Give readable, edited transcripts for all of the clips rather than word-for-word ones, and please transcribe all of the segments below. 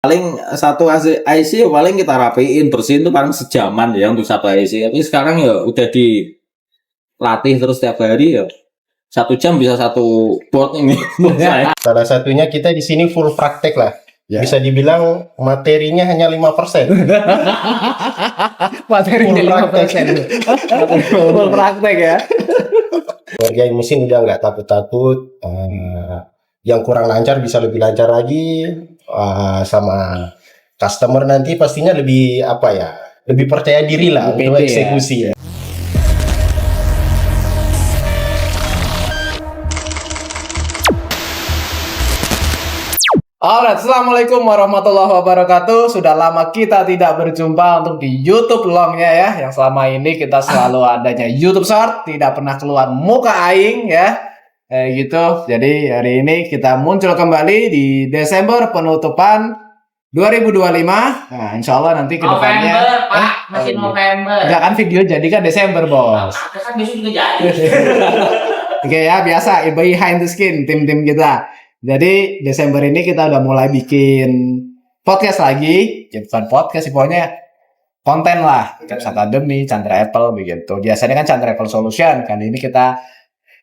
Paling satu IC ya paling kita rapiin bersihin tuh paling sejaman ya untuk satu IC. Tapi sekarang ya udah dilatih terus tiap hari ya 1 jam bisa satu board ini. Salah satunya kita di sini full praktek lah. Ya. Bisa dibilang materinya hanya 5%. Materinya Full praktek. 5%. Full praktek ya. Ngerjain mesin udah nggak takut-takut. Yang kurang lancar bisa lebih lancar lagi. Sama customer nanti pastinya lebih lebih percaya diri lah Lebih untuk pede eksekusi ya. Alright, assalamualaikum warahmatullahi wabarakatuh. Sudah lama kita tidak berjumpa untuk di YouTube Longnya ya. Yang selama ini kita selalu adanya YouTube Short, tidak pernah keluar muka aing ya. Gitu. Jadi hari ini kita muncul kembali di Desember penutupan 2025. Nah, insya Allah nanti ke depannya. November, Pak. Masih November. Enggak kan video jadi kan Desember, Bos. Kan besok juga jadi. Oke ya, biasa behind the skin tim-tim kita. Jadi Desember ini kita udah mulai bikin podcast lagi. Ya bukan podcast sih, pokoknya konten lah. Caps Academy, Chandra Apple begitu. Biasanya kan Chandra Apple Solution. Kan ini kita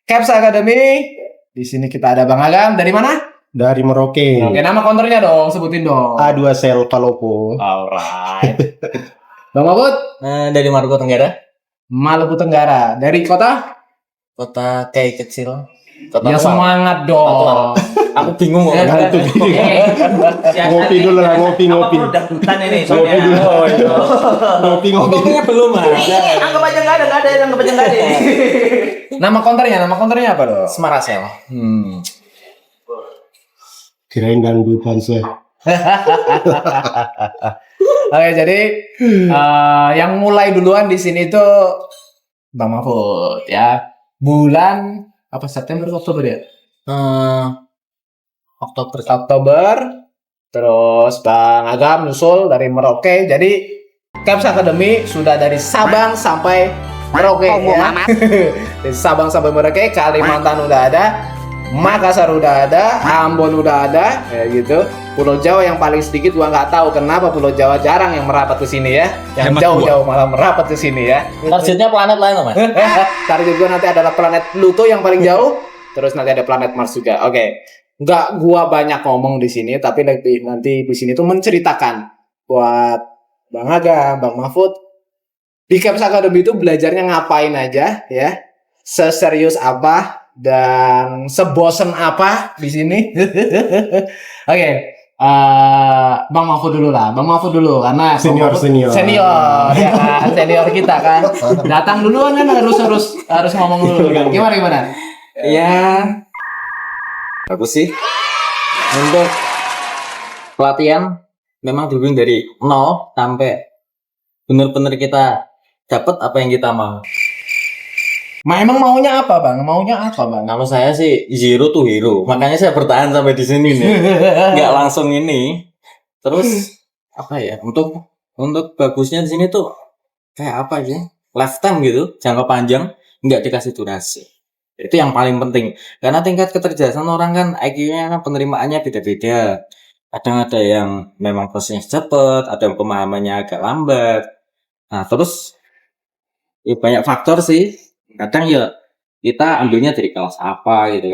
Caps Academy. Di sini kita ada Bang Agam. Dari mana? Dari Merauke. Oke, nama konternya dong, sebutin dong. A2 Sel Palopo. Alright. Bang Mahfud? Dari Maluku Tenggara. Maluku Tenggara. Dari kota? Kota kayak kecil. Kota Ya tua. semangat dong. Aku bingung mau Nah, itu ngopi dulu lah, ngopi. Udah hutan ini Ngopi soalnya. dulu. Ngopi. Ngopi. Belum ada. Anggap aja nggak ada, anggap aja nggak ada. Nama konternya apa dong? Semarasel. Kirain dangdutan sih. Oke, jadi yang mulai duluan di sini tuh Bang Mahfud ya. Bulan apa September Oktober ya? Oktober. Terus Bang Agam nyusul dari Merauke. Jadi Caps Academy sudah dari Sabang sampai Merauke ya. Dari Sabang sampai Merauke, Kalimantan udah ada, Makassar udah ada, Ambon udah ada, ya gitu. Pulau Jawa yang paling sedikit gua nggak tahu kenapa Pulau Jawa jarang yang merapat ke sini ya. Yang jauh-jauh malah merapat ke sini ya. Targetnya planet lain loh, Mas. Target gua nanti adalah planet Pluto yang paling jauh, terus nanti ada planet Mars juga. Oke. Nggak gua banyak ngomong di sini, tapi lebih nanti di sini tuh menceritakan buat Bang Agam, Bang Mahfud di Caps Academy itu belajarnya ngapain aja ya. Seserius apa dan sebosen apa di sini. Oke. Bang Mahfud dulu lah, Bang Mahfud dulu karena Senior. ya kan, senior kita kan. Datang duluan kan harus ngomong dulu. Gimana? Ya, bagus sih. Untuk pelatihan memang dibimbing dari nol sampai benar-benar kita dapat apa yang kita mau. Emang maunya apa, Bang? Kalau saya sih zero to hero, makanya saya bertahan sampai di sini nih. Nggak langsung ini. Terus apa ya? Untuk bagusnya di sini tuh kayak apa sih? Lifetime gitu, jangka panjang, nggak dikasih durasi. Itu yang paling penting. Karena tingkat kecerdasan orang kan IQ-nya penerimaannya beda-beda. Kadang ada yang memang prosesnya cepat, ada yang pemahamannya agak lambat. Nah, terus ya banyak faktor sih. Kadang ya kita ambilnya dari kelas apa gitu.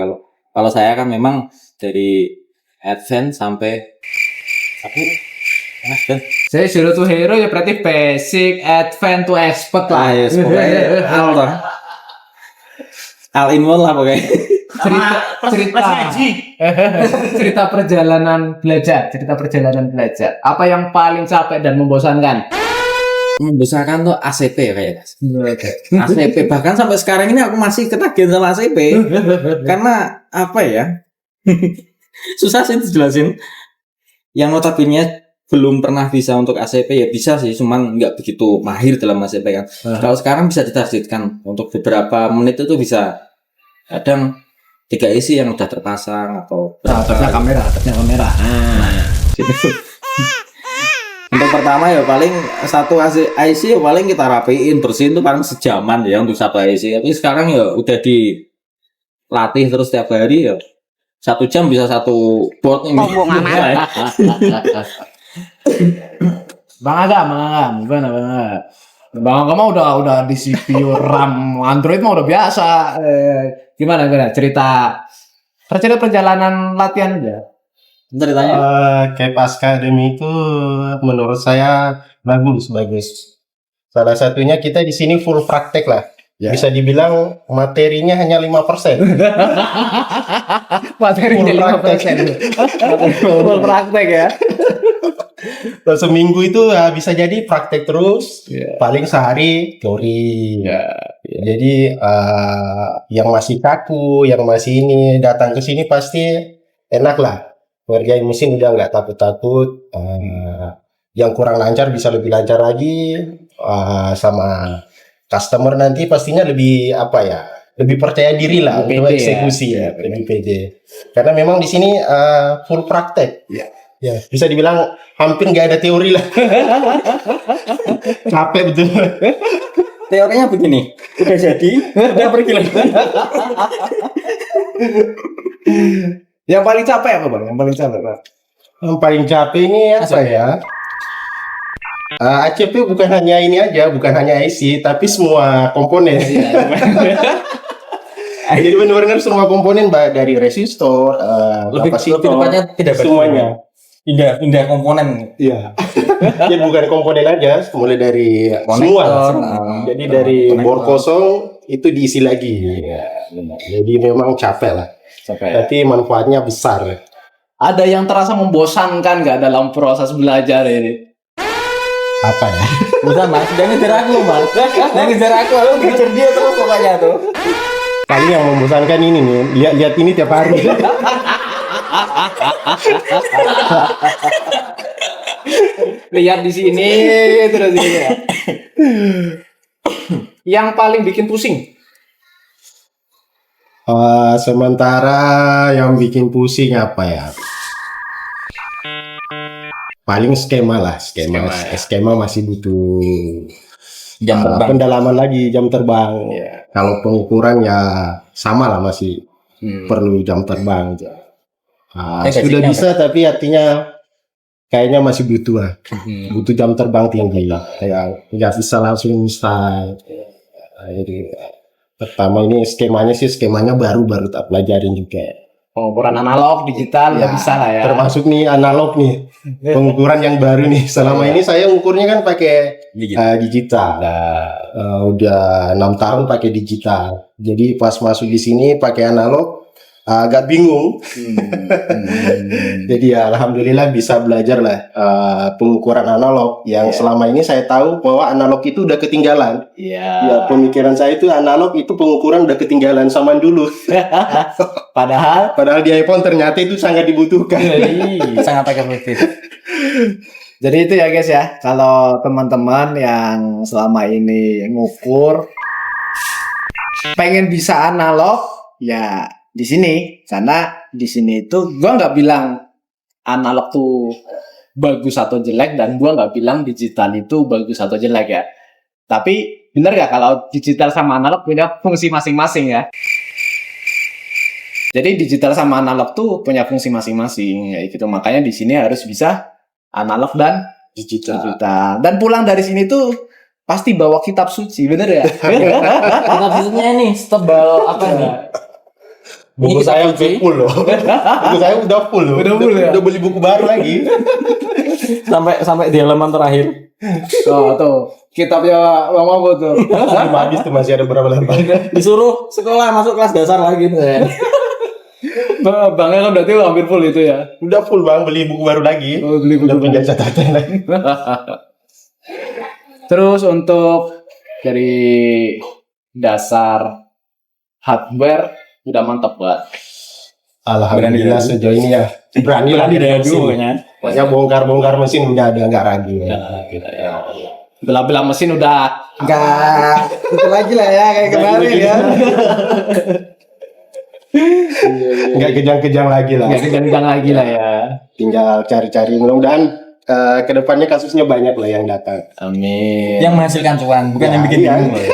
Kalau saya kan memang dari advance sampai Saya zero to hero ya berarti basic, advance to expert lah. yes, pokoknya all in one lah pokoknya. Cerita perjalanan belajar. Apa yang paling capek dan membosankan? Membosankan tuh ACP kayaknya. ACP bahkan sampai sekarang ini aku masih ketagihan sama ACP. Karena apa ya? Susah sih dijelasin. Yang notabene belum pernah bisa untuk ACP ya bisa sih, cuman nggak begitu mahir dalam ACP kan. Kalau sekarang bisa ditargetkan untuk beberapa menit itu bisa kadang 3 isi yang udah terpasang atau Atasnya kamera. Untuk pertama ya paling satu IC ya paling kita rapiin bersihin tuh paling sejaman ya untuk satu IC. Tapi sekarang ya udah dilatih terus tiap hari ya 1 jam bisa satu board ini. Bang Agam, gimana Bang Agam? Bang Agam mah udah di CPU RAM Android mah udah biasa. Gimana cerita perjalanan latihan aja? Ceritanya Cape Academy itu menurut saya bagus. Salah satunya kita di sini full praktek lah. Ya. Bisa dibilang materinya hanya 5%. Materinya Full praktek. 5%. Full praktek ya. Terus seminggu itu bisa jadi praktek terus. Iya. Paling sehari teori. Ya. Jadi yang masih kaku, yang masih ini datang ke sini pasti enak lah. Ngerjain mesin udah nggak takut-takut. Yang kurang lancar bisa lebih lancar lagi. Sama customer nanti pastinya lebih lebih percaya diri lah Lebih untuk pede eksekusi, ya. lebih pede. Karena memang di sini full praktek. Iya. Ya, bisa dibilang hampir nggak ada teori lah. Capek betul. teorinya begini, udah jadi, udah pergi lagi. Yang paling capek apa Bang? Yang paling capek Bang? Yang paling capek ini apa ya? ACP bukan hanya ini aja, bukan hanya IC, tapi semua komponen. Jadi benar-benar semua komponen dari resistor, Lebih kapasitor, tepatnya tidak bagi semuanya. Pindah komponen. Iya. Jadi bukan komponen aja, mulai dari semua. Jadi dari bor kosong itu diisi lagi. Jadi memang capek lah. Tapi manfaatnya besar. Ada yang terasa membosankan nggak dalam proses belajar ini? Apa ya? Bukan mas, jangan ngejar aku mas. Jangan ngejar aku ngejar dia terus pokoknya tuh. Paling yang membosankan ini nih, lihat ini tiap hari. Lihat di sini terus ini ya. Yang paling bikin pusing? Sementara yang bikin pusing apa ya? Paling skema lah, skema masih butuh Jam terbang. pendalaman lagi, jam terbang. Kalau pengukuran ya sama lah, masih perlu jam terbang. Sudah bisa tapi artinya kayaknya masih butuh lah, butuh jam terbang tinggi. Kayak nggak bisa langsung install. Jadi pertama ini skemanya baru tak pelajarin juga. Pengukuran analog, digital, nggak bisa lah ya. Termasuk nih analog nih, pengukuran yang baru nih. Selama ini saya ukurnya kan pakai digital. Udah 6 tahun pakai digital. Jadi pas masuk di sini pakai analog, agak bingung. Jadi ya alhamdulillah bisa belajar lah pengukuran analog. Yang selama ini saya tahu bahwa analog itu udah ketinggalan. Ya, pemikiran saya itu analog itu pengukuran udah ketinggalan zaman dulu. Padahal di iPhone ternyata itu sangat dibutuhkan. Sangat efektif. Jadi itu ya guys ya, kalau teman-teman yang selama ini ngukur pengen bisa analog ya di sini, karena di sini itu gua nggak bilang analog tuh bagus atau jelek, dan gua nggak bilang digital itu bagus atau jelek ya. Tapi bener nggak kalau digital sama analog punya fungsi masing-masing ya? Jadi digital sama analog tuh punya fungsi masing-masing, ya gitu. Makanya di sini harus bisa analog dan digital. Dan pulang dari sini tuh pasti bawa kitab suci, bener ya? Kitab sucinya ini setebal apa nih? Buku Ini saya kitab udah suci. full loh. Buku saya udah full loh. Udah full ya? Udah beli buku baru lagi. sampai di halaman terakhir. Tuh kitabnya Bang Mambo tuh. Belum habis tuh, masih ada berapa lembar. Disuruh sekolah masuk kelas dasar lagi tuh ya. Bangnya kan berarti hampir full itu ya. Udah full Bang, beli buku baru lagi. Beli Udah punya catatan lagi. Terus untuk dari dasar hardware udah mantap banget. Alhamdulillah Berani sejauh ini ya berani lah dari mesin. dulu pokoknya. Pokoknya bongkar mesin udah ada, nggak ragu. Belah-belah mesin udah nggak itu lagi lah ya kayak kemarin ya. Nggak kejang-kejang lagi lah. Nggak kejang-kejang lagi lah ya. Tinggal cari-cari, mudah-mudahan kedepannya kasusnya banyak lah yang datang. Amin. Yang menghasilkan cuan, bukan yang bikin iya. bingung loh.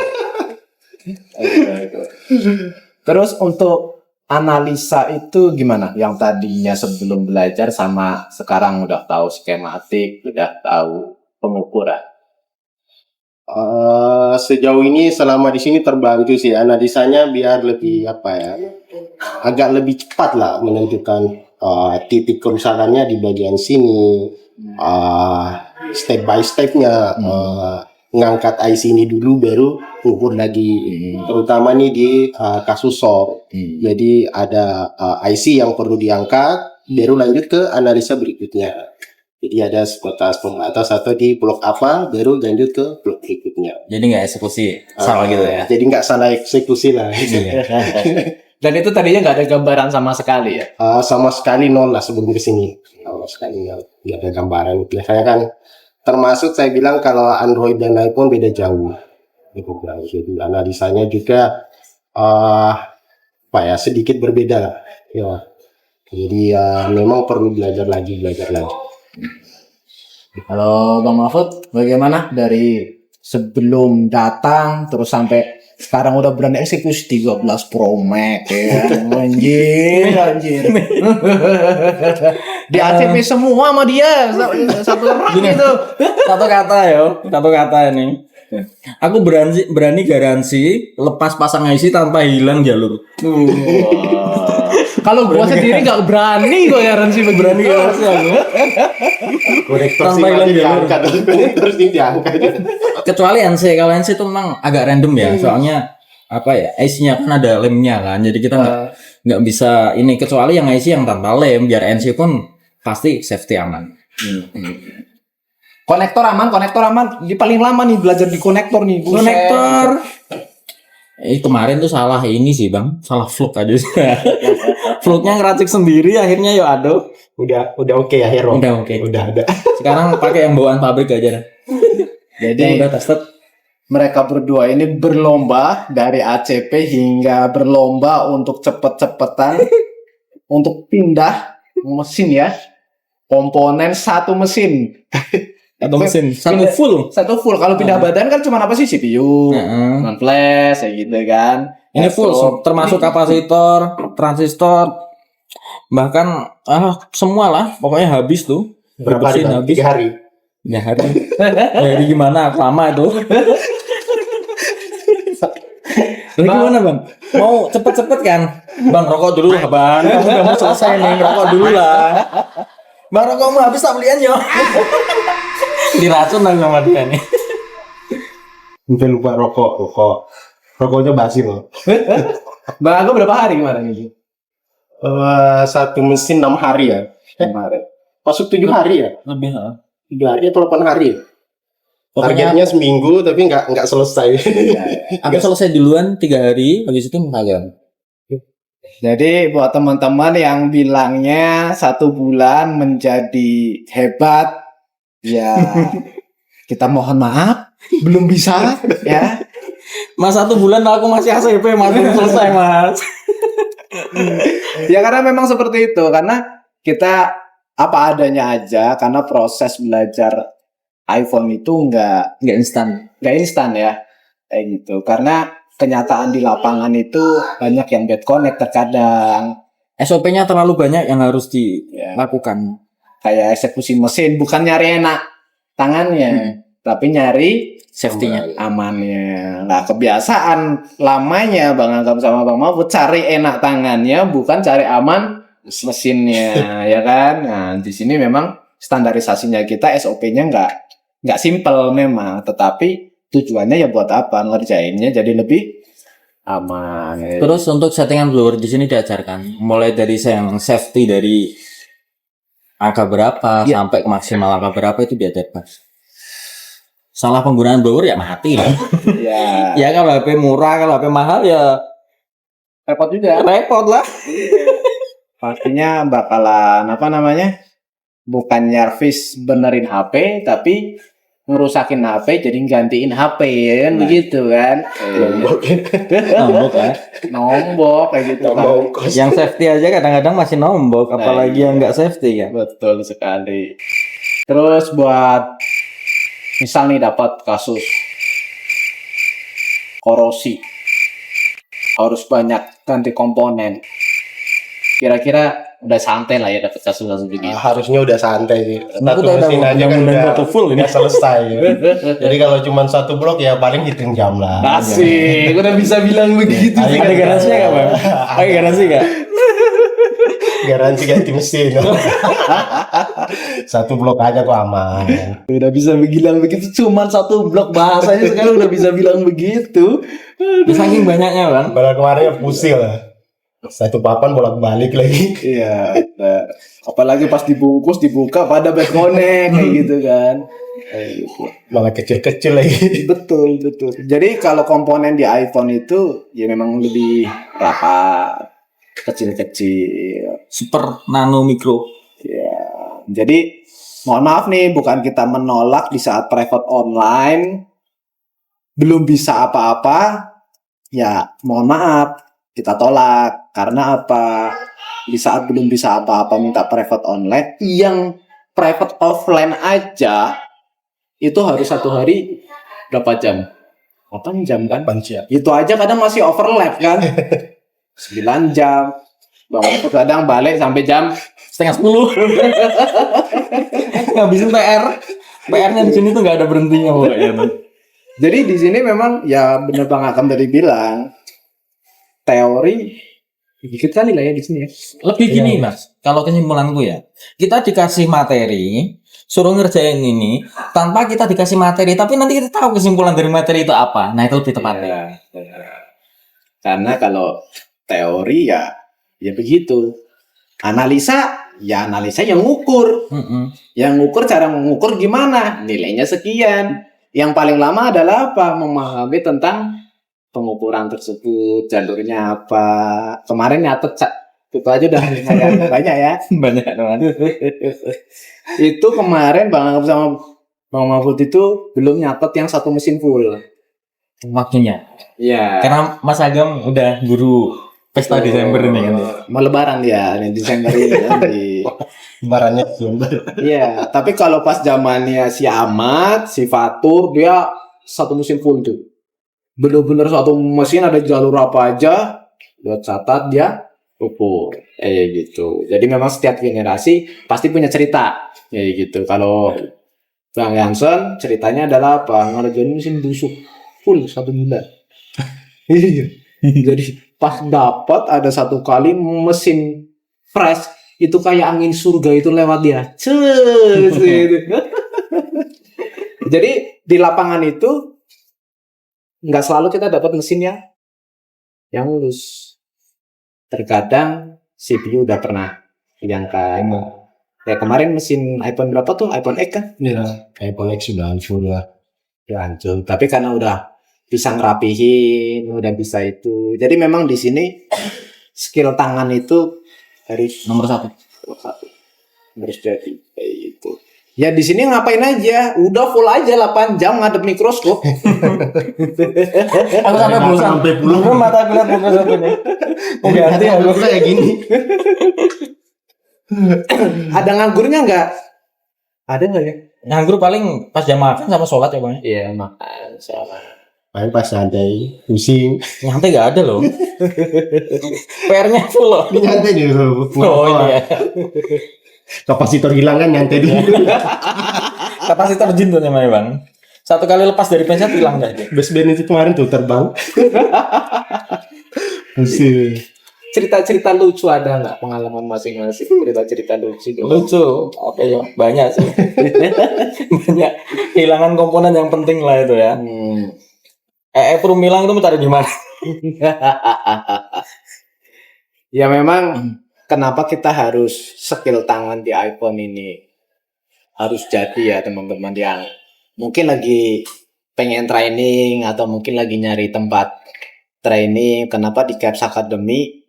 Terus untuk analisa itu gimana? Yang tadinya sebelum belajar sama sekarang udah tahu skematik, udah tahu pengukuran. Sejauh ini selama di sini terbantu sih analisanya biar lebih apa ya, agak lebih cepat lah menentukan titik kerusakannya di bagian sini, step by stepnya, ngangkat IC ini dulu baru ukur lagi, terutama nih di kasus SOP. Jadi ada IC yang perlu diangkat, baru lanjut ke analisa berikutnya. Jadi ada sebatas pembatas atau di blok apa, baru lanjut ke blok berikutnya. Jadi nggak eksekusi salah gitu ya. Jadi nggak salah eksekusi lah. Dan itu tadinya nggak ada gambaran sama sekali ya? Sama sekali nol lah sebelum kesini. Sama sekali nggak ada gambaran. Biasanya kan termasuk saya bilang kalau Android dan iPhone beda jauh. Jadi analisanya juga apa ya, sedikit berbeda lah. Ya. Jadi memang perlu belajar lagi. Kalau Bang Mahfud, bagaimana dari sebelum datang terus sampai sekarang udah berani eksekusi 13 Pro Max ya? Anjir. Di ACP semua sama dia satu rak gitu. Satu kata ini. Aku berani garansi lepas pasang IC tanpa hilang jalur. Kalau gua sendiri nggak berani gua garansi Berani garansi aku. Konektor Tanpa sih hilang masih jalur. diangkat. Konektor sih diangkat. Kecuali NC, kalau NC itu memang agak random ya, soalnya apa ya, IC-nya kan ada lemnya kan, jadi kita nggak bisa ini, kecuali yang IC yang tanpa lem, biar NC pun pasti safety aman. Konektor aman. Di paling lama nih belajar di konektor nih. Buset. Konektor. Kemarin tuh salah ini sih bang, salah fluk aja sih. Fluknya ngeracik sendiri, akhirnya yo aduh. Udah oke ya Hero. Udah oke. Udah ada. Sekarang pakai yang bawaan pabrik aja dah. Jadi Yang udah tested. mereka berdua ini berlomba dari ACP hingga berlomba untuk cepet-cepetan untuk pindah mesin ya. Komponen satu mesin. Atau mesin satu full. Kalau pindah badan kan cuma apa sih, CPU, non flash kayak gitu kan. Ini full, termasuk kapasitor, transistor, bahkan semua lah, pokoknya habis tuh. Berapa hari? Dibersihin habis. 3 hari. Ya hari. Dari gimana? Lama itu. Lu gimana bang? Mau cepet-cepet kan? Bang rokok dulu lah bang. Kamu udah mau selesai nih, rokok dulu lah. Bang rokok mau habis tak belian yo. Diracun lah sama dia nih. Sampai lupa rokok. Rokoknya basi loh. Bang aku berapa hari kemarin itu? Satu mesin 6 hari ya. Kemarin. Masuk 7 hari ya? Lebih 7 hari atau 8 hari ya? Pokoknya Targetnya seminggu tapi nggak selesai. aku selesai duluan 3 hari, habis itu magang. Jadi buat teman-teman yang bilangnya 1 bulan menjadi hebat, ya kita mohon maaf, belum bisa ya. Mas 1 bulan aku masih ACP, mas belum selesai mas. Ya karena memang seperti itu, karena kita apa adanya aja, karena proses belajar iPhone itu nggak instan ya, kayak gitu. Karena kenyataan di lapangan itu banyak yang bad connect terkadang. SOP-nya terlalu banyak yang harus dilakukan. Kayak eksekusi mesin, bukan nyari enak tangannya, tapi nyari Safety-nya. amannya. Nah kebiasaan lamanya Bang Agam sama Bang Mahfud cari enak tangannya, bukan cari aman mesinnya, ya kan? Nah di sini memang standarisasinya kita SOP-nya nggak simple memang, tetapi tujuannya ya buat apa, ngerjainnya jadi lebih aman. Terus untuk settingan blower di sini diajarkan mulai dari yang safety dari angka berapa sampai ke maksimal angka berapa itu diajarkan. Salah penggunaan blower ya mati lah. Ya Ya kalau HP murah, kalau HP mahal ya repot juga. repot lah. Pastinya bakalan apa namanya? Bukan nyervis benerin HP, tapi ngerusakin HP jadi gantiin HP ya kan, begitu kan. Nombok kan. Nombok kayak gitu kan. Yang safety aja kadang-kadang masih nombok, apalagi yang nggak safety kan. Betul sekali. Terus buat misal nih dapat kasus korosi, harus banyak ganti komponen. kira-kira udah santai lah ya dapat kasus-kasus begini. Harusnya udah santai sih. Satu Udah mesin aja kan mudah-mudahan udah satu full ini. udah selesai. Jadi kalau cuma satu blok ya paling hitung jam lah. Asik, udah bisa bilang begitu sih. Ada garansinya nggak bang? Pakai garansi nggak? Garansi ganti mesin. Satu blok aja kok aman. Udah bisa bilang begitu, cuman satu blok bahasanya sekarang udah bisa bilang begitu. Saking banyaknya bang. Padahal kemarin pusing lah. Satu papan bolak-balik lagi. Iya, nah, apalagi pas dibungkus dibuka pada back connect kayak gitu kan. Kayak gitu. Malah kecil-kecil lagi. Betul. Jadi kalau komponen di iPhone itu ya memang lebih rapat, kecil-kecil. Super nano mikro. Ya, jadi mohon maaf nih, bukan kita menolak di saat private online belum bisa apa-apa. Ya, mohon maaf, kita tolak. Karena apa? Di saat belum bisa apa-apa minta private online, yang private offline aja itu harus satu hari berapa jam? 8 jam kan? Panciat. Itu aja kadang masih overlap kan? 9 jam. Bangun kadang balik sampai jam 9:30. Ngabisin PR. PR-nya di sini tuh nggak ada berhentinya pokoknya. Jadi di sini memang ya bener Bang Akam tadi bilang, teori dikit kali lah ya di sini ya. Lebih gini mas, kalau kesimpulanku ya, kita dikasih materi, suruh ngerjain ini, tanpa kita dikasih materi, tapi nanti kita tahu kesimpulan dari materi itu apa. Nah itu lebih tepatnya. Karena kalau teori ya begitu. Analisa yang ngukur. Yang ngukur, cara mengukur gimana? Nilainya sekian. Yang paling lama adalah apa? Memahami tentang pengukuran tersebut, jalurnya apa. Kemarin nyatet itu aja udah banyak ya. Banyak teman. Itu kemarin Bang Akam sama Bang Mahfud itu belum nyatet yang satu mesin full. Waktunya. Iya. Karena Mas Agam udah guru pesta Desember ini kan. Mau lebaran dia nih Desember ini nanti. Barannya sumber. Iya, tapi kalau pas zamannya si Ahmad, si Fatur, dia satu mesin full tuh. Bener-bener satu mesin ada jalur apa aja, buat catat dia ukur. Gitu. Jadi memang setiap generasi pasti punya cerita. Gitu. Kalau Bang Jansen ceritanya adalah apa? Ngerjain mesin busuk full 1 bulan. Iya. Jadi pas dapat ada satu kali mesin fresh itu kayak angin surga itu lewat dia. Cus, gitu. Jadi di lapangan itu nggak selalu kita dapat mesin yang mulus. Terkadang CPU udah pernah hilangkan. Ya kemarin mesin iPhone berapa tuh? iPhone X kan? Iya. iPhone X sudah hancur lah. Ya hancur. Tapi karena udah bisa ngerapihin, udah bisa itu. Jadi memang di sini skill tangan itu harus Nomor 1. harus jadi kayak gitu. Ya di sini ngapain aja? Udah full aja 8 jam ngadep mikroskop. Aku sampai bosan. Belum mata aku lihat mikroskop ini. Ganti aku kayak gini. Ada nganggurnya nggak? Ada nggak ya? Nganggur paling pas jam makan sama sholat ya bang. Iya makan sama. Paling pas santai, pusing. Nyantai gak ada loh. PR-nya full loh. Ini nyantai dulu. Oh iya. Kapasitor hilang kan nyantai dulu. Kapasitor jin tuh namanya bang. Satu kali lepas dari penset hilang dah dia. Bus band itu kemarin tuh terbang. Pusing. Cerita-cerita lucu ada nggak pengalaman masing-masing? Cerita-cerita lucu. Lucu. Oke ya. Banyak sih. Banyak. Kehilangan komponen yang penting lah itu ya. Perumilang itu mencari di mana? Ya memang kenapa kita harus skill tangan di iPhone ini harus jadi ya teman-teman yang mungkin lagi pengen training atau mungkin lagi nyari tempat training. Kenapa di Caps Academy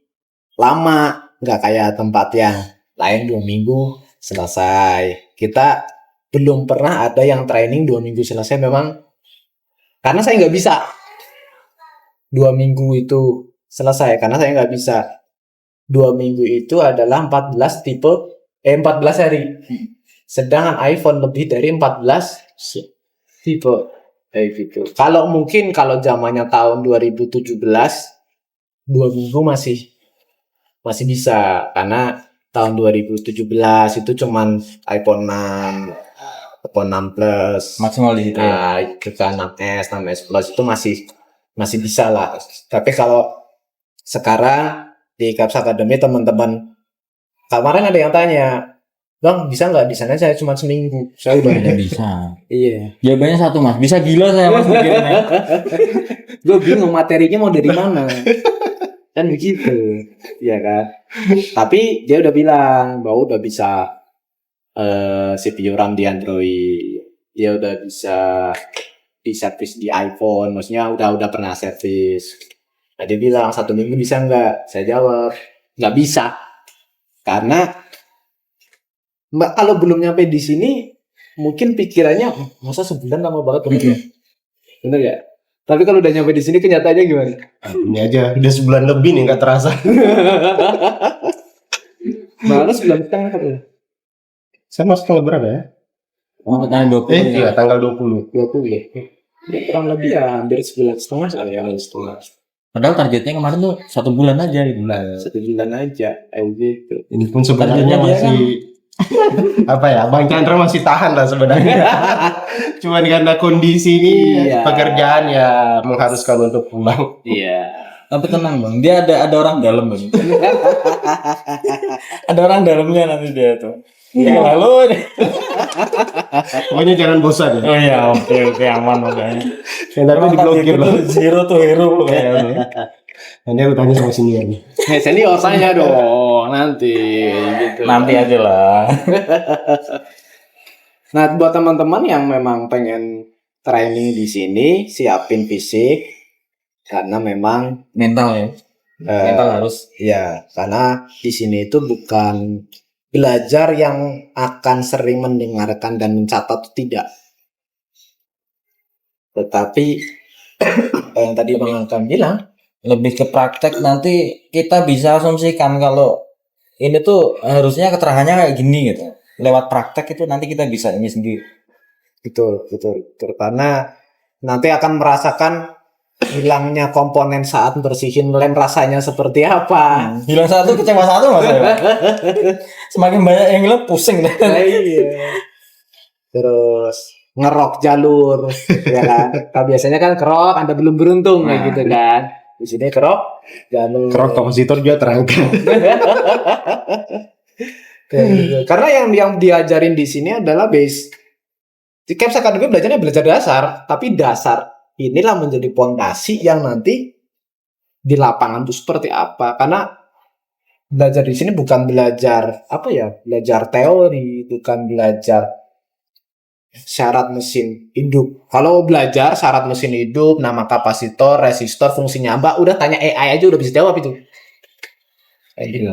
lama, nggak kayak tempat yang lain 2 minggu selesai. Kita belum pernah ada yang training 2 minggu selesai memang. Karena saya nggak bisa 2 minggu itu selesai. Karena saya nggak bisa 2 minggu itu adalah 14 hari. Sedangkan iPhone lebih dari 14 tipe. Kayak gitu. Kalau mungkin kalau zamannya tahun 2017 2 minggu masih masih bisa karena tahun 2017 itu cuman iPhone 6, iPhone 6 Plus, Maksimal di situ ya. nah itu kan 6S, 6S Plus itu masih bisa lah. Tapi kalau sekarang di Caps Academy teman-teman kemarin ada yang tanya, Bang bisa nggak di sana saya cuma seminggu? Saya udah Tidak bisa. iya. Jawabannya satu mas, bisa gila saya mas mikirnya. Gue bingung materinya mau dari mana. Kan begitu, ya kan. Tapi dia udah bilang bahwa udah bisa CPU RAM di Android, dia udah bisa di servis di iPhone, maksudnya udah pernah servis. Nah, dia bilang 1 minggu bisa nggak? Saya jawab nggak bisa, karena kalau belum nyampe di sini mungkin pikirannya masa sebulan lama banget begitu, bener ya? Tapi kalau udah nyampe di sini kenyataannya gimana? Ini aja udah sebulan lebih nih nggak terasa. Malah sebulan setengah kan? Saya masuk tanggal berapa ya? Oh, tanggal 20 ya. Iya, tanggal 20. 20 ya. Ya, kurang lebih ya hampir sebulan setengah kali ya, setengah. Padahal targetnya kemarin tuh 1 bulan aja gitu. 1 bulan aja, gitu. Ini pun sebenarnya Targetnya dia masih apa ya, Bang Chandra masih tahan lah sebenarnya. Cuman karena kondisi ini Iya. pekerjaan ya mengharuskan untuk pulang. Iya. Tapi tenang bang, dia ada orang dalam bang. Ada orang dalamnya nanti dia tuh. Ya lalu. Pokoknya jangan bosan ya. Oh iya, oke aman makanya. Nanti diblokir loh. Zero to hero kayaknya. Nanti aku tanya sama senior nih. Senior saya dong nanti gitu. Nanti aja lah. Nah, buat teman-teman yang memang pengen training di sini, siapin fisik karena memang Mental ya. Mental harus. ya, karena di sini itu bukan belajar yang akan sering mendengarkan dan mencatat, tidak. Tetapi yang tadi Bang Angkam bilang, Lebih ke praktek nanti kita bisa asumsikan kalau ini tuh harusnya keterangannya kayak gini gitu. Lewat praktek itu nanti kita bisa ini sendiri. betul. Karena nanti akan merasakan hilangnya komponen saat bersihin lem rasanya seperti apa. Hilang satu kecewa satu mas ya. Semakin banyak yang hilang pusing deh. Iya. Terus ngerok jalur, ya kan? Kalau biasanya kan kerok, Anda belum beruntung kayak gitu kan. Di sini kerok jalur. Kerok kompositor juga terangkat. Kayak gitu. Karena yang diajarin di sini adalah base. Di Caps Academy belajar dasar, tapi dasar inilah menjadi fondasi yang nanti di lapangan itu seperti apa. Karena belajar di sini bukan belajar belajar teori, bukan belajar syarat mesin hidup. Kalau belajar syarat mesin hidup, nama kapasitor, resistor, fungsinya apa, udah tanya AI aja udah bisa jawab itu. Kayak gitu.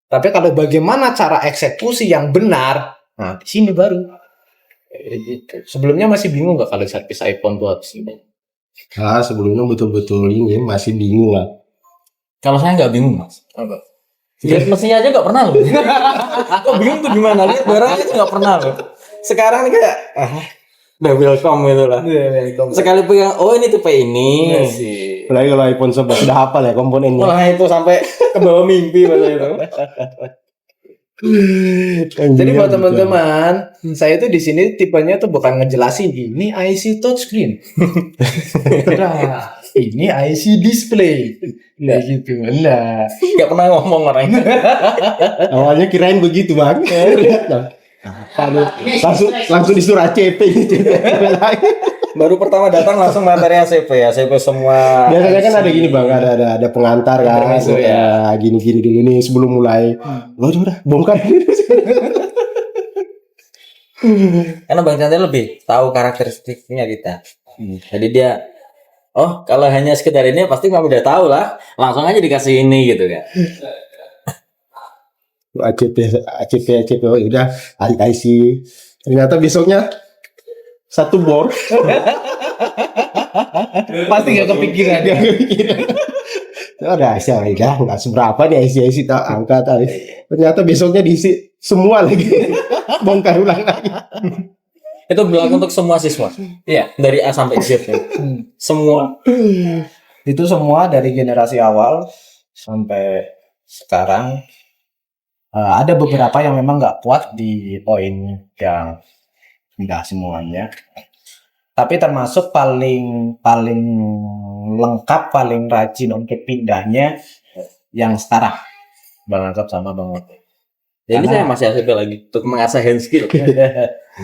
Tapi kalau bagaimana cara eksekusi yang benar, nah di sini baru. Kayak gitu. Sebelumnya masih bingung nggak kalau servis iPhone buat sini? Nah, sebelumnya betul-betul ini masih bingung lah. Kalau saya nggak bingung mas. Apa? Lihat mesinnya aja nggak pernah loh. Kok bingung tuh gimana? Lihat barangnya aja nggak pernah loh. Sekarang kayak udah welcome gitu lah. Sekali pegang, oh ini tipe ini. Iya sih. Apalagi kalau iPhone 11 sudah hafal ya komponennya. Wah itu sampai ke bawah mimpi bahasa itu. Jadi buat teman-teman, saya tuh di sini tipenya tuh bukan ngejelasin ini IC touchscreen. Nah, ini IC display. Nah gitu. Nah, Nggak pernah ngomong orang itu. Awalnya kirain begitu bang. Langsung disuruh ACP lagi. Baru pertama datang langsung materi ACP semua. Biasanya kan ada gini bang, ada pengantar kan, Intermezzo, ya. gini dulu nih sebelum mulai. Udah bongkar. Karena Bang Chandra lebih tahu karakteristiknya kita. Jadi dia, oh kalau hanya sekedar ini pasti kamu udah tahu lah. Langsung aja dikasih ini gitu kan. ACP, oh udah IC. Ternyata besoknya satu bor. pasti nggak kepikiran. Udah nggak seberapa nih IC tak angkat. Ternyata besoknya diisi semua lagi. Bongkar ulang lagi. Itu berlaku untuk semua siswa. Iya. Dari A sampai Z. Ya. Semua. Itu semua dari generasi awal sampai sekarang ada beberapa yang memang nggak kuat di poin yang pindah semuanya. Tapi termasuk paling paling lengkap, paling rajin untuk pindahnya yang sekarang Bang Angkap sama Bang Ote. Jadi Karena- saya masih ACP lagi untuk mengasah hand skill.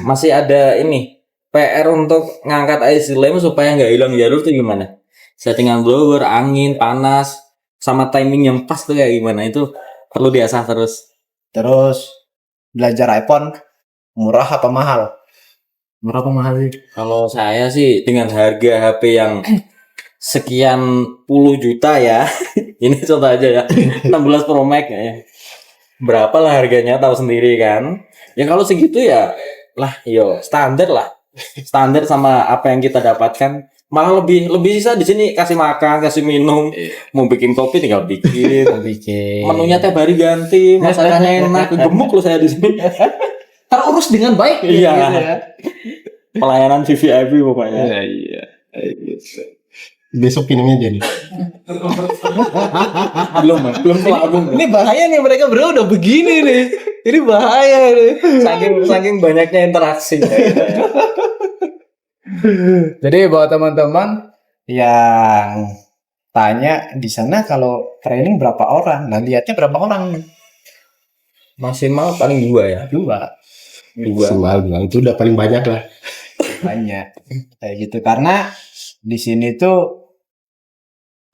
Masih ada ini PR untuk ngangkat IC lem supaya nggak hilang jalur tuh gimana? Settingan blower, angin, panas, sama timing yang pas tuh kayak gimana itu perlu diasah terus. Terus belajar iPhone murah apa mahal? Berapa mahal sih? Kalau saya sih dengan harga HP yang sekian puluh juta ya. Ini contoh aja ya. 16 Pro Max ya. Berapa lah harganya tahu sendiri kan. Ya kalau segitu ya lah yo standar lah. Standar sama apa yang kita dapatkan. Malah lebih sisa di sini kasih makan, kasih minum. Mau bikin kopi tinggal bikin. Bikin Menunya tiap hari ganti, masakannya enak. Gemuk loh saya di sini. terurus dengan baik. Iya. gitu ya. Pelayanan VVIP pokoknya. Iya. Besok minumnya jadi. belum kelabung. Ini bahaya nih, mereka berdua udah begini nih. Ini bahaya nih. Saking banyaknya interaksi. Jadi buat teman-teman yang tanya di sana kalau training berapa orang, nah lihatnya berapa orang? Maksimal paling 2 ya. Dua. Maksimal bilang itu udah paling banyak lah. Banyak kayak gitu, karena di sini tuh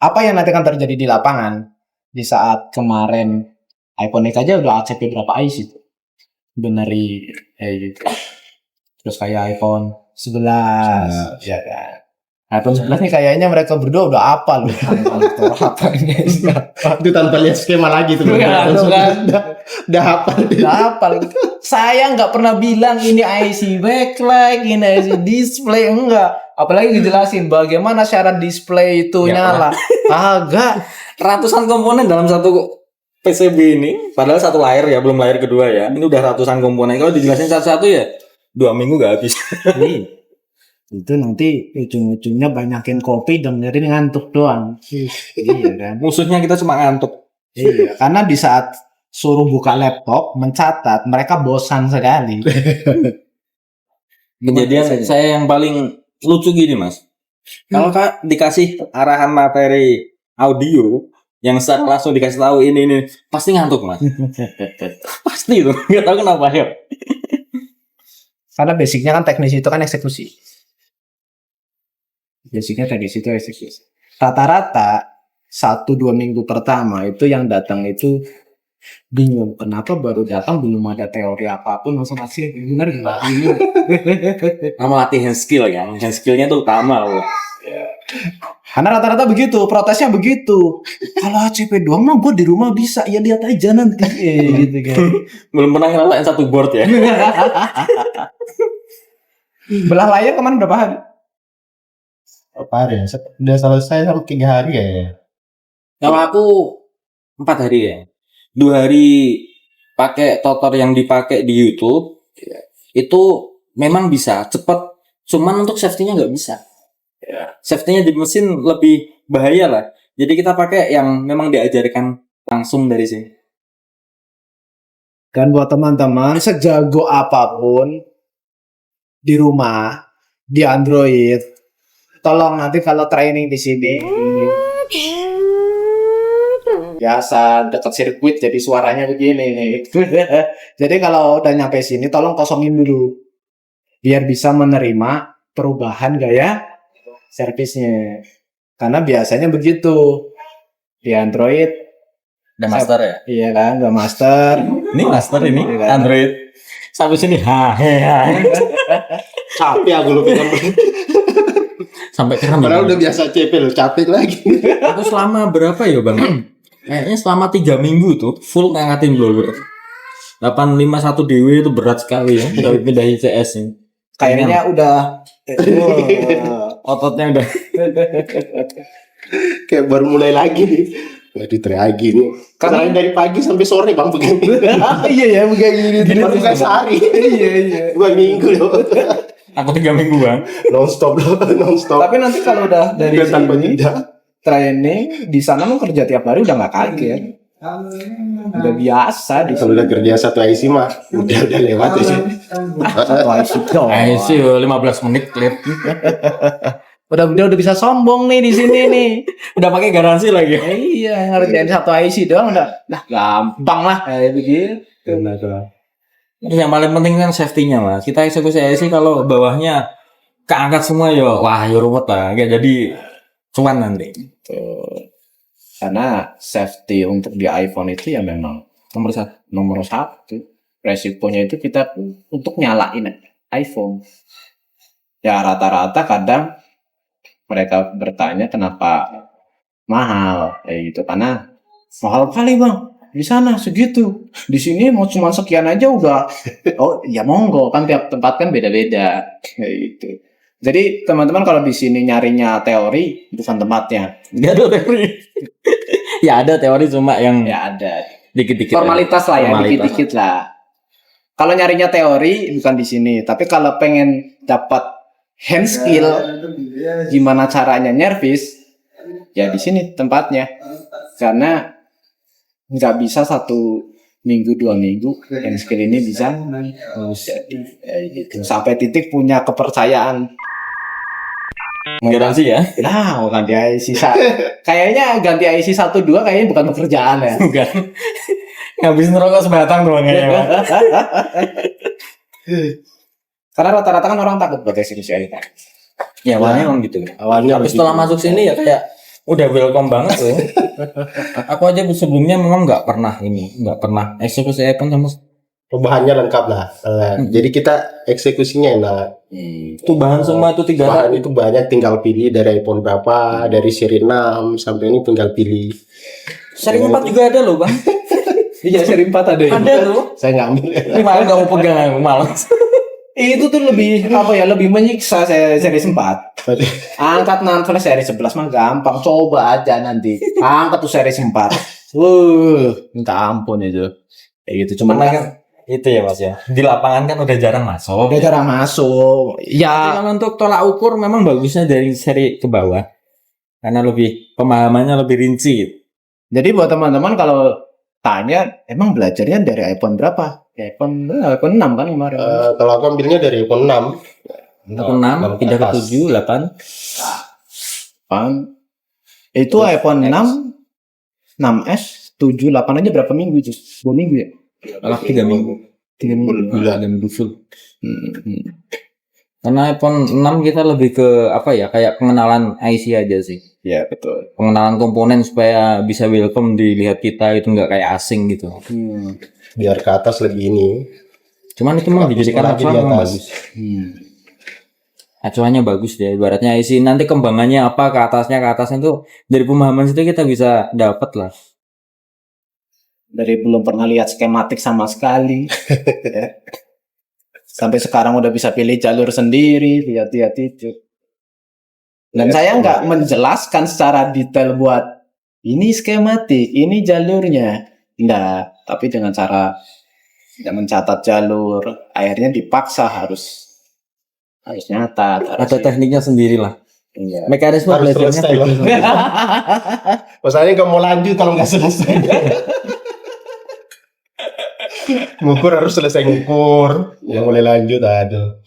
apa yang nanti akan terjadi di lapangan di saat kemarin iPhone X aja udah ACP berapa IC itu beneri gitu. Terus kayak iPhone 11 ya kan, iPhone 11 nih kayaknya mereka berdua udah apa loh apa ini Itu tanpa lihat skema lagi tuh. Iya, tuh kan. Udah hafal. udah apa. Saya nggak pernah bilang ini IC backlight, ini IC display, enggak. Apalagi dijelasin bagaimana syarat display itu Ya, nyala. Agak. Ratusan komponen dalam satu PCB ini. Padahal satu layar ya, belum layar kedua ya. Ini udah ratusan komponen. Kalau dijelasin satu-satu ya 2 minggu gak habis. Itu nanti ujung-ujungnya banyakin kopi dengerin ngantuk doang. Iya kan. Musuhnya kita cuma ngantuk. Iya, karena di saat suruh buka laptop mencatat mereka bosan sekali. Kejadian saya yang paling lucu gini mas. Kalau kak dikasih arahan materi audio yang langsung dikasih tahu ini pasti ngantuk mas. Pasti itu nggak tahu kenapa ya. Karena basicnya kan teknis itu kan eksekusi. Basicnya teknis itu eksekusi. Rata-rata 1-2 minggu pertama itu yang datang itu bingung. Kenapa baru datang belum ada teori apapun langsung kasih bener nggak? Bingung. Nama latihan skill kan. Hand skillnya itu utama loh. Karena rata-rata begitu, protesnya begitu. Kalau ACP doang mah gue di rumah bisa, ya lihat aja nanti. Gitu kan. Belum pernah ngerasain satu board ya. Belah layar kemana berapa hari? Apa hari ya? Udah selesai sampai 3 hari ya. Kalau aku 4 hari ya. 2 hari pakai tutor yang dipakai di YouTube. Itu memang bisa cepat. Cuman untuk safety-nya nggak bisa. Safety-nya di mesin lebih bahaya lah. Jadi kita pakai yang memang diajarkan langsung dari sini. Dan buat teman-teman, sejago apapun di rumah, di Android, tolong nanti kalau training di sini biasa dekat sirkuit jadi suaranya begini. Jadi kalau udah nyampe sini tolong kosongin dulu biar bisa menerima perubahan gaya servisnya. Karena biasanya begitu di Android. Udah master ya? Iya kan, udah master. Ini master ini Iya kan? Android. Sampai sini Capek aku lu pegang. sampai keren. Padahal udah biasa CP lu, capek lagi. Aku selama berapa ya bang? Kayaknya selama 3 minggu tuh full ngangkatin blower. 851 DW itu berat sekali ya. Udah pindah ICS ini. Kayaknya udah Ototnya udah. Kayak baru mulai lagi nih. Waduh lagi nih. Karena dari pagi sampai sore bang begini. iya ya begini Baru kayak sehari. iya 2 minggu loh. Aku 3 minggu bang. Non-stop loh, non-stop. tapi nanti kalau udah dari Tanpa sini jeda. training di sana mau kerja tiap hari udah nggak kaget Udah biasa di Kalau udah kerja satu IC mah udah lewat ya sih. satu IC doang. sih 15 menit clear. Udah bisa sombong nih di sini nih. Udah pakai garansi lagi. Iya, ngerjain satu IC doang udah gampang lah kayak begitu. Terus yang paling penting kan safety-nya mas. Kita eksekusi IC kalau bawahnya keangkat semua yo, wah yo ruwet lah. Gak jadi cuan nanti. Tuh. Karena safety untuk di iPhone itu ya memang nomor satu. Resikonya itu kita untuk nyalain iPhone. Ya rata-rata kadang mereka bertanya kenapa mahal kayak gitu, karena mahal kali bang di sana segitu, di sini mau cuma sekian aja udah. Oh ya monggo, kan tiap tempat kan beda-beda kayak gitu. Jadi teman-teman kalau di sini nyarinya teori bukan tempatnya. Gak ada teori. Ya ada teori cuma yang Ya ada dikit-dikit. formalitas lah ya, Formalitas. dikit-dikit lah. Kalau nyarinya teori bukan di sini, tapi kalau pengen dapat hand skill gimana caranya nyervis ya di sini tempatnya. Karena nggak bisa 1 minggu 2 minggu hand skill ini bisa jadi gitu. Sampai titik punya kepercayaan. Garansi ya? Nah, mau ganti IC kayaknya ganti IC 1 2 kayaknya bukan pekerjaan ya. Bukan. Ngabisin rokok sebatang doang kayaknya. Mas. Karena rata-rata kan orang takut buat eksekusi IC. Ya awalnya emang gitu. Awalnya Tapi begitu. setelah masuk sini ya kayak udah welcome banget tuh. Aku aja sebelumnya memang nggak pernah eksekusi iPhone sama Bahannya lengkap lah. Jadi kita eksekusinya enak. itu bahan semua itu 3 Bahan itu banyak, tinggal pilih dari iPhone berapa, dari seri 6 sampai ini tinggal pilih. seri 4 juga ada loh bang. Iya, seri 4 ada ya. Ada tuh. Saya nggak ambil. Ini malah nggak mau pegang aku malas. Itu tuh lebih lebih menyiksa seri 4. Angkat flash seri 11 mah gampang, coba aja nanti. Angkat tuh seri 4. Minta ampun itu. Kayak gitu cuman kan Itu ya mas ya. Di lapangan kan udah jarang masuk. udah jarang masuk. Tapi Ya, kalau untuk tolak ukur memang bagusnya dari seri ke bawah. Karena lebih pemahamannya lebih rinci. jadi buat teman-teman kalau tanya emang belajarnya dari iPhone berapa? iPhone 6 kan kemarin. Kalau aku ambilnya dari iPhone 6. iPhone 6 pindah ke 7, 8. Kan itu iPhone 6 6S 7 8 aja berapa minggu itu? 2 minggu ya? Malah 3 minggu. 3 minggu. Bulan dan full. Hmm. Karena iPhone 6 kita lebih ke apa ya, kayak pengenalan IC aja sih. Ya betul. Pengenalan komponen supaya bisa welcome dilihat kita itu nggak kayak asing gitu. Biar ke atas lebih ini. Cuman itu memang dijadikan Lagi di acuan memang atas. bagus. Acuannya bagus deh. Ibaratnya IC nanti kembangannya apa ke atasnya tuh dari pemahaman situ kita bisa dapat lah. Dari belum pernah lihat skematik sama sekali. Ya. Sampai sekarang udah bisa pilih jalur sendiri, lihat-lihat itu. Dan saya nggak menjelaskan secara detail buat ini skematik, ini jalurnya. Enggak, tapi dengan cara tidak mencatat jalur, akhirnya dipaksa harus nyatat. Ada tekniknya sendiri lah. Iya. Mekanisme Harus belajarnya selesai loh. Masalahnya nggak mau lanjut kalau nggak selesai. Ngukur harus selesai ngukur. Nggak boleh lanjut, aduh.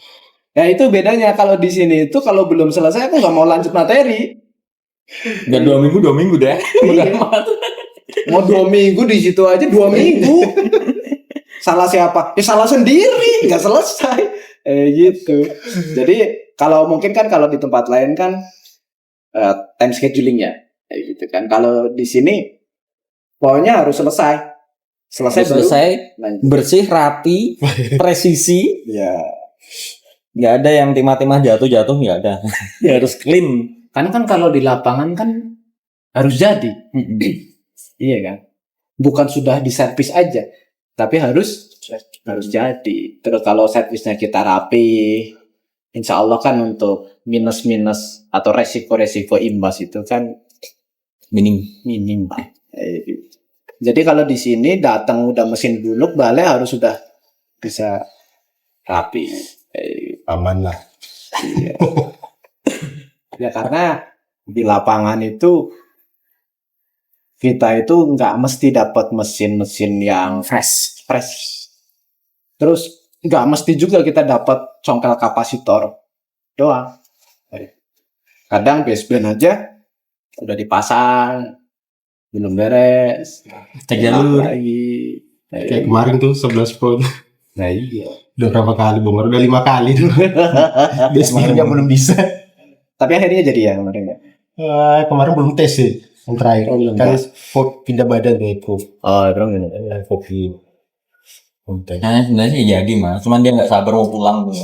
Ya itu bedanya kalau di sini itu kalau belum selesai aku nggak mau lanjut materi. Dan 2 minggu deh. Iya. Mau 2 minggu di situ aja 2 minggu. Salah siapa? Ya salah sendiri, nggak selesai. Gitu. Jadi kalau mungkin kan kalau di tempat lain kan time scheduling ya, gitu kan. Kalau di sini pokoknya harus selesai. Selesai, lanjut. bersih, rapi, presisi. Ya. Nggak ada yang timah-timah jatuh nggak ada. Ya harus clean. Karena kan kalau di lapangan kan harus jadi. Iya kan? Bukan sudah diservis aja, tapi harus jadi. Terus kalau servisnya kita rapi, insya Allah kan untuk minus-minus atau resiko-resiko imbas itu kan minim. Jadi kalau di sini datang udah mesin buluk, balik harus sudah bisa rapi. Aman lah. Ya karena di lapangan itu kita itu nggak mesti dapat mesin-mesin yang fresh. Terus nggak mesti juga kita dapat congkel kapasitor doang. Kadang baseband aja udah dipasang, belum beres, Cek jalur. lagi. Kayak kemarin tuh 11 volt. Nah iya. Udah berapa kali bongkar? Udah 5 kali tuh. Basementnya belum bisa. Tapi akhirnya jadi ya kemarin ya. Kemarin belum tes sih. Yang terakhir. Oh, belum Kan tes. pindah badan tuh itu. Oh, belum ini. Kopi. Konten. Nah, sebenarnya sih jadi mas, cuman dia nggak sabar mau pulang tuh.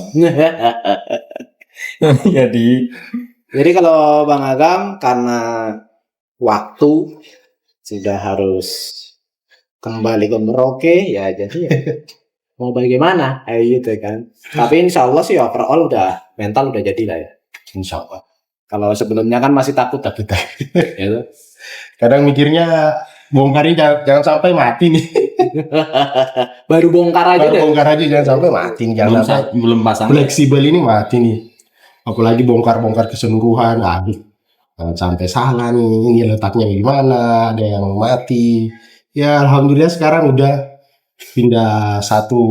Jadi Jadi kalau Bang Agam karena waktu sudah harus kembali ke Merauke ya jadi ya mau bagaimana gitu kan. Tapi insya Allah sih overall udah mental udah jadi lah ya. Insya Allah. Kalau sebelumnya kan masih takut Tapi gitu. kadang mikirnya bongkarnya jangan sampai mati nih. Baru bongkar aja Baru deh. bongkar aja jangan sampai mati nih. Jangan sampai belum pasang. fleksibel ini mati nih. Apalagi bongkar-bongkar keseluruhan. Aduh. Jangan sampai salah nih. Ini letaknya gimana. Ada yang mati. Ya alhamdulillah sekarang udah pindah satu.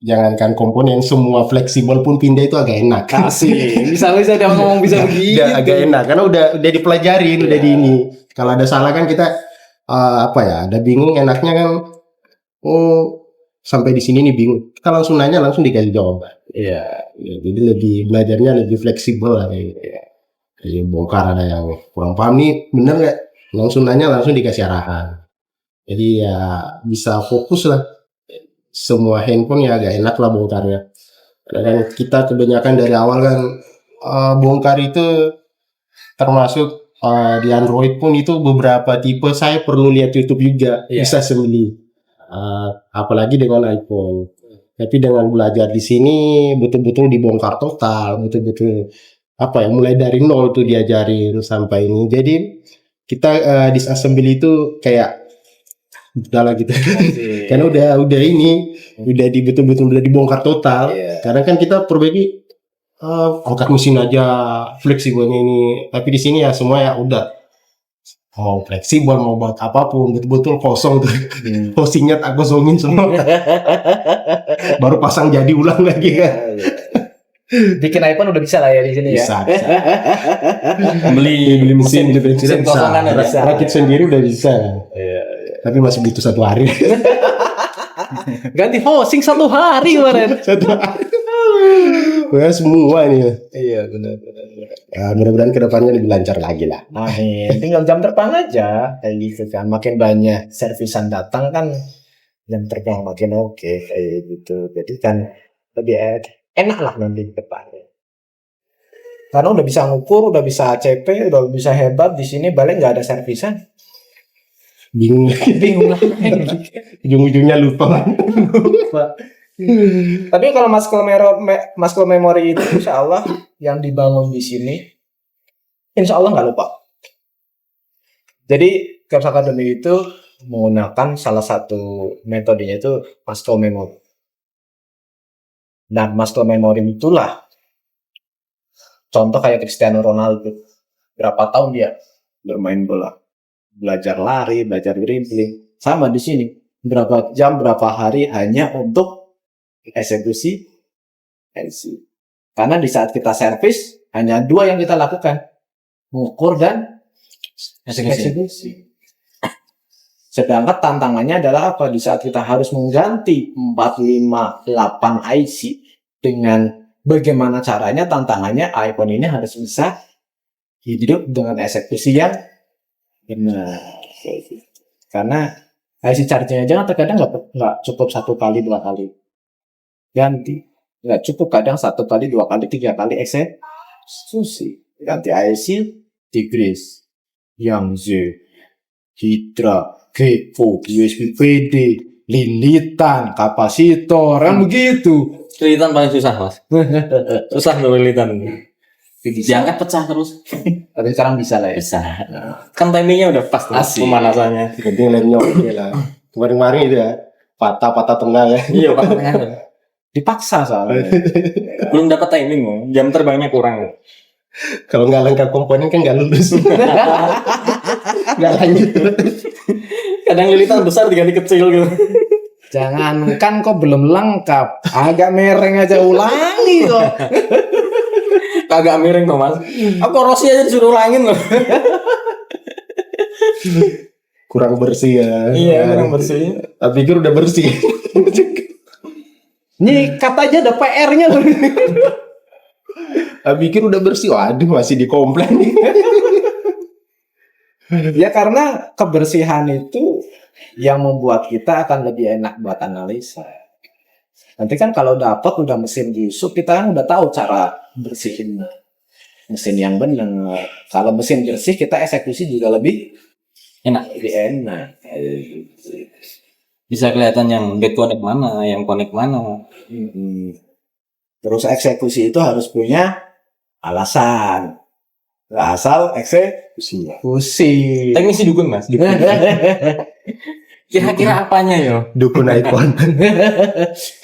Jangankan komponen semua fleksibel pun pindah itu agak enak. Kasih. Bisa dia ngomong bisa begitu. Udah agak enak karena udah dipelajarin, udah di ini. Kalau ada salah kan kita apa ya? Ada bingung enaknya kan sampai di sini nih bingung. Kita langsung nanya langsung dikasih jawaban. Iya. Ya, jadi lebih belajarnya lebih fleksibel lah kayak gitu. Jadi bongkar ada yang kurang paham nih bener nggak? Langsung nanya langsung dikasih arahan. Jadi ya bisa fokus lah. Semua handphone ya agak enak lah bongkarnya. Karena kan kita kebanyakan dari awal kan bongkar itu termasuk di Android pun itu beberapa tipe saya perlu lihat YouTube juga bisa sembeli. Apalagi dengan iPhone. Tapi dengan belajar di sini betul-betul dibongkar total, betul-betul apa ya mulai dari nol tuh diajarin sampai ini. Jadi kita disassembly itu kayak udahlah gitu. Karena udah ini udah betul-betul udah dibongkar total. Karena kan kita perbaiki angkat mesin aja fleksibelnya ini. Tapi di sini ya semua ya udah mau fleksibel mau buat apapun betul-betul kosong tuh. Housingnya tak kosongin semua. Baru pasang jadi ulang lagi kan. Bikin iPhone udah bisa lah ya di sini Bisa. beli mesin mesin bisa. kosongan aja. Bisa. Rakit sendiri udah bisa. Tapi masih butuh 1 hari. Ganti hosting 1 hari kemarin. 1 hari. Wah, semua ini. Iya benar. Ya, mudah-mudahan kedepannya lebih lancar lagi lah. Amin. Tinggal jam terbang aja kayak gitu kan. Makin banyak servisan datang kan jam terbang makin oke kayak gitu. Jadi kan lebih enak lah nanti ke depannya. Karena udah bisa ngukur, udah bisa CP, udah bisa hebat di sini balik nggak ada servisan. Bingung. Bingung lah. Ujung-ujungnya lupa. Tapi kalau Maskel Memory itu insya Allah yang dibangun di sini, insya Allah nggak lupa. Jadi Caps Academy itu menggunakan salah satu metodenya itu Maskel Memory. Nah, Maskel Memory itulah contoh kayak Cristiano Ronaldo. Berapa tahun dia bermain bola, belajar lari, belajar dribbling. Sama di sini, berapa jam, berapa hari hanya untuk eksekusi NC. Karena di saat kita servis hanya 2 yang kita lakukan, mengukur dan eksekusi. Sedangkan tantangannya adalah apa? Di saat kita harus mengganti 458 IC dengan bagaimana caranya, tantangannya iPhone ini harus bisa hidup dengan eksekusi yang benar. Karena IC charging aja kan terkadang nggak cukup 1 kali 2 kali ganti, nggak cukup kadang 1 kali 2 kali 3 kali eksekusi. Ganti IC Tigris, yang Z, Hydra, Gevo, USB PD, lilitan, kapasitor, kan begitu. Lilitan paling susah mas. Susah loh lilitan. Diangkat pecah terus. Tapi sekarang bisa lah ya. Bisa. Kan timingnya udah pas tuh Asik. Yang pemanasannya. penting lemnya oke lah. Kemarin-kemarin itu ya patah tengah ya. Iya pak. Dipaksa soalnya. Belum dapat timing loh. Jam terbangnya kurang. Kalau nggak lengkap komponen kan nggak lulus. Nggak lanjut. Kadang lilitan besar diganti kecil gitu. Jangankan kok belum lengkap, agak mereng aja ulangi kok. Kagak miring kok Mas. Aku Rossi aja disuruh ulangin loh. Kurang bersih ya. Iya, kurang bersih. Tapi pikir udah bersih. Nih katanya ada PR-nya loh. Tapi pikir udah bersih. Waduh, masih dikomplain. Ya karena kebersihan itu yang membuat kita akan lebih enak buat analisa. Nanti kan kalau dapat udah mesin busuk, kita kan udah tahu cara bersihin mesin yang benar. Kalau mesin bersih, kita eksekusi juga lebih enak. Bisa kelihatan yang dead connect mana, yang connect mana. Terus eksekusi itu harus punya alasan. Nggak asal eksekusi. Teknisi dukun Mas. Kira-kira apanya yo? Dukun iPhone.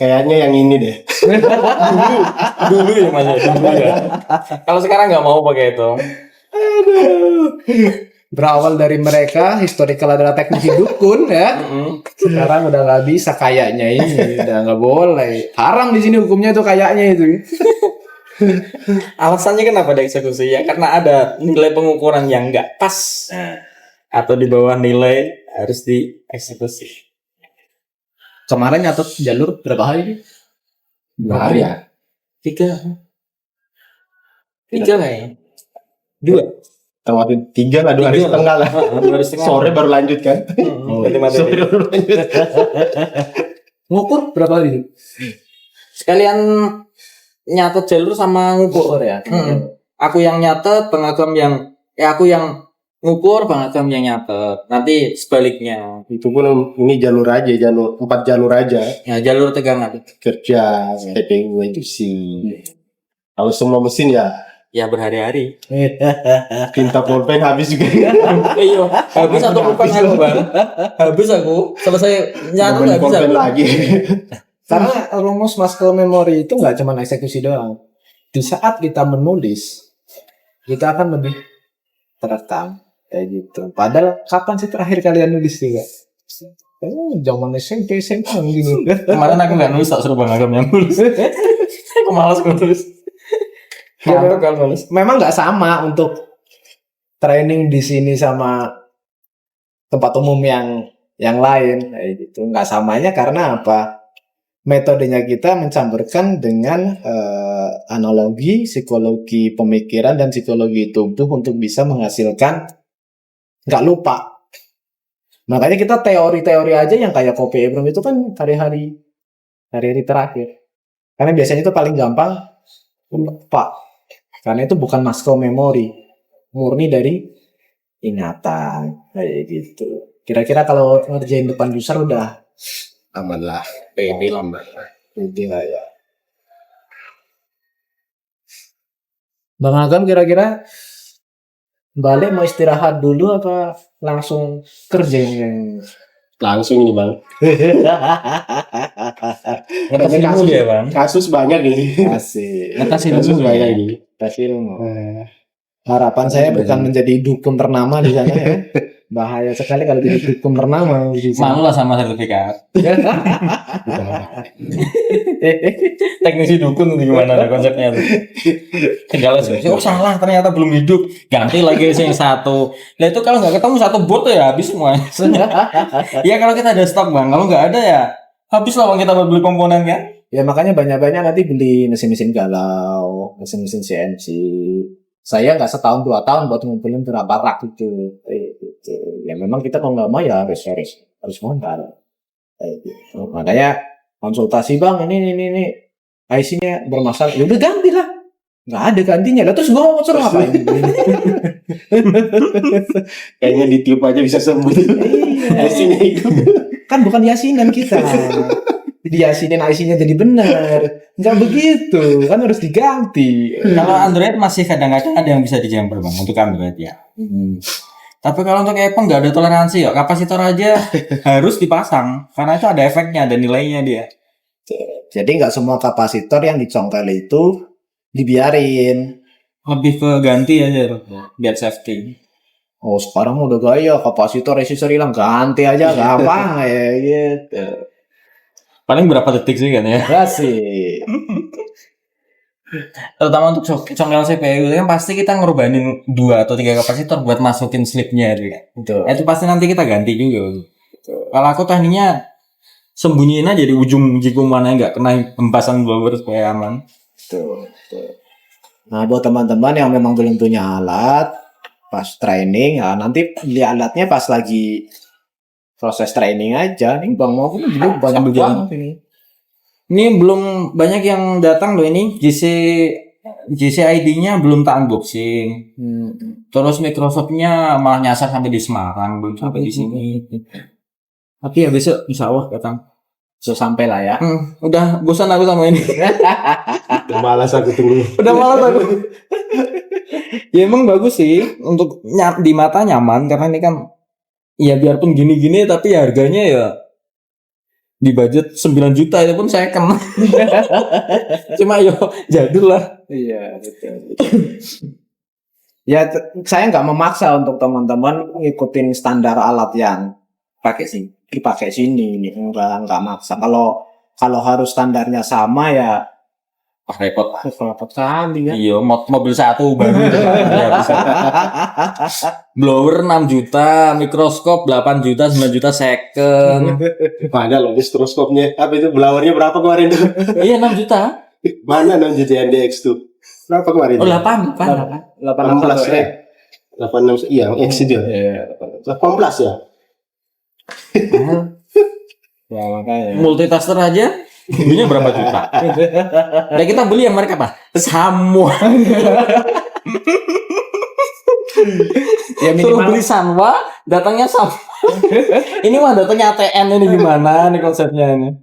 Kayaknya yang ini deh. Dulu ya Mas. Dulu ya. Kalau sekarang nggak mau pakai itu. Berawal dari mereka, historical adalah teknisi dukun ya. Sekarang udah nggak bisa kayaknya ini, udah nggak boleh. Haram di sini hukumnya itu kayaknya itu. Alasannya kenapa ada eksekusi ya? Karena ada nilai pengukuran yang nggak pas atau di bawah nilai harus dieksekusi. Kemarin nyatet jalur berapa hari? 2 hari ya. 3 kayaknya. 2. Waktu 3 lah, 2 hari setengah lah. 2 hari setengah. Sore baru lanjut kan. Sore baru lanjut. Ngukur berapa hari? Sekalian nyatet jalur sama ngukur ya. Aku yang nyatet, Bang Agam yang aku yang ngukur, Bang Agam yang nyatet. Nanti sebaliknya. Itu pun ini jalur aja, 4 jalur aja. Ya jalur tegangan. Kerja, TPU itu sih. Kalau semua mesin Ya berhari-hari. tinta pulpen habis juga. Iya, habis atau bukan aku Bang? Habis aku selesai nyatet Beban habis pulpen aku. lagi. Karena rumus muscle memory itu nggak cuma eksekusi doang. Di saat kita menulis, kita akan lebih terekam kayak gitu. Padahal kapan sih terakhir kalian nulis juga? Zaman SMP SMA gitu. Kemarin aku nggak nulis, tak suruh Bang Agam yang nulis. Aku malas nulis. Ya, memang nggak sama untuk training di sini sama tempat umum yang lain kayak gitu. Nggak samanya karena apa? Metodenya kita mencampurkan dengan analogi, psikologi pemikiran dan psikologi tubuh untuk bisa menghasilkan nggak lupa. Makanya kita teori-teori aja yang kayak copy Abram itu kan hari-hari terakhir. Karena biasanya itu paling gampang lupa. Karena itu bukan muscle memory, murni dari ingatan kayak gitu. Kira-kira kalau ngerjain depan user udah Aman lah. pede lah. Pede lah ya. Bang Agam kira-kira balik mau istirahat dulu apa langsung kerja yang Langsung ini Bang. Ngetes ilmu dia Bang. Kasus banyak ini. asik Ngetes Kasus ilmu banyak ya. ini. ilmu. Harapan saya bukan menjadi dukun ternama di sana ya. Bahaya sekali kalau jadi dukun ternama di sana. Malu lah sama sertifikat. Teknisi dukun itu gimana ada konsepnya tuh? Tinggal oh salah ternyata belum hidup, ganti lagi yang satu. Nah itu kalau nggak ketemu satu bot ya habis semua. Ya kalau kita ada stok Bang, kalau nggak ada ya habis lah uang kita buat beli komponen kan. Ya makanya banyak-banyak nanti beli mesin-mesin galau, mesin-mesin CNC. Saya nggak setahun 2 tahun buat ngumpulin berapa rak itu. Gitu. Ya memang kita kalau nggak mau ya harus modal. Gitu. Makanya konsultasi Bang ini IC-nya bermasalah. Ya udah ganti lah. Nggak ada gantinya. Lah terus gua mau suruh ngapain? Kayaknya ditiup aja bisa sembuh. Hasilnya itu. Kan bukan yasinan kita. Diyasinin IC-nya jadi benar. Nggak begitu. Kan harus diganti. Kalau Android masih kadang-kadang ada yang bisa dijamper Bang untuk Android ya. Tapi kalau untuk Apple nggak ada toleransi ya. Kapasitor aja harus dipasang karena itu ada efeknya, ada nilainya dia. Jadi nggak semua kapasitor yang dicongkel itu dibiarin. lebih ke ganti aja tuh, biar safety. Oh sekarang udah gaya kapasitor resistor hilang ganti aja gampang ya gitu. Paling berapa detik sih kan ya? Enggak sih. Terutama untuk congkel CPU itu kan pasti kita ngorbanin 2 atau 3 kapasitor buat masukin slipnya itu kan. Betul. Itu pasti nanti kita ganti juga. Kalau aku tekniknya sembunyiin aja di ujung jiko mana nggak kena hempasan blower supaya aman. Betul. Nah buat teman-teman yang memang belum punya alat pas training ya nanti beli alatnya pas lagi proses training aja nih Bang mau belum banyak banget ini. Ini belum banyak yang datang loh ini GCID-nya belum tak unboxing. Terus Microsoft-nya malah nyasar sampai di Semarang, belum sampai di sini. Tapi ya besok insya Allah datang. So sampai lah ya. Udah bosan aku sama ini. Udah malas aku tunggu. Udah malas aku. Ya emang bagus sih untuk di mata nyaman karena ini kan ya biarpun gini-gini tapi harganya ya di budget 9 juta itu pun saya kena. Cuma yo jadul lah. Iya betul. Ya saya nggak memaksa untuk teman-teman ngikutin standar alat yang dipakai sini ini enggak maksa. Kalau harus standarnya sama ya Repot. repot kali ya. Iya, mobil satu baru ya bisa. Blower 6 juta, mikroskop 8 juta, 9 juta second. Mana loh mikroskopnya? Apa itu blowernya berapa kemarin tuh? Iya 6 juta. Mana non GTNDX tuh? Berapa kemarin? Oh 8. 18 ya. 86 iya X itu. Iya, 18 ya. ya makanya. Multitasker aja belinya berapa juta? Nah kita beli yang mereka apa? Semua. Ya Suruh minimal beli Sanwa, datangnya sama. Ini mah datangnya ATN ini gimana nih konsepnya ini?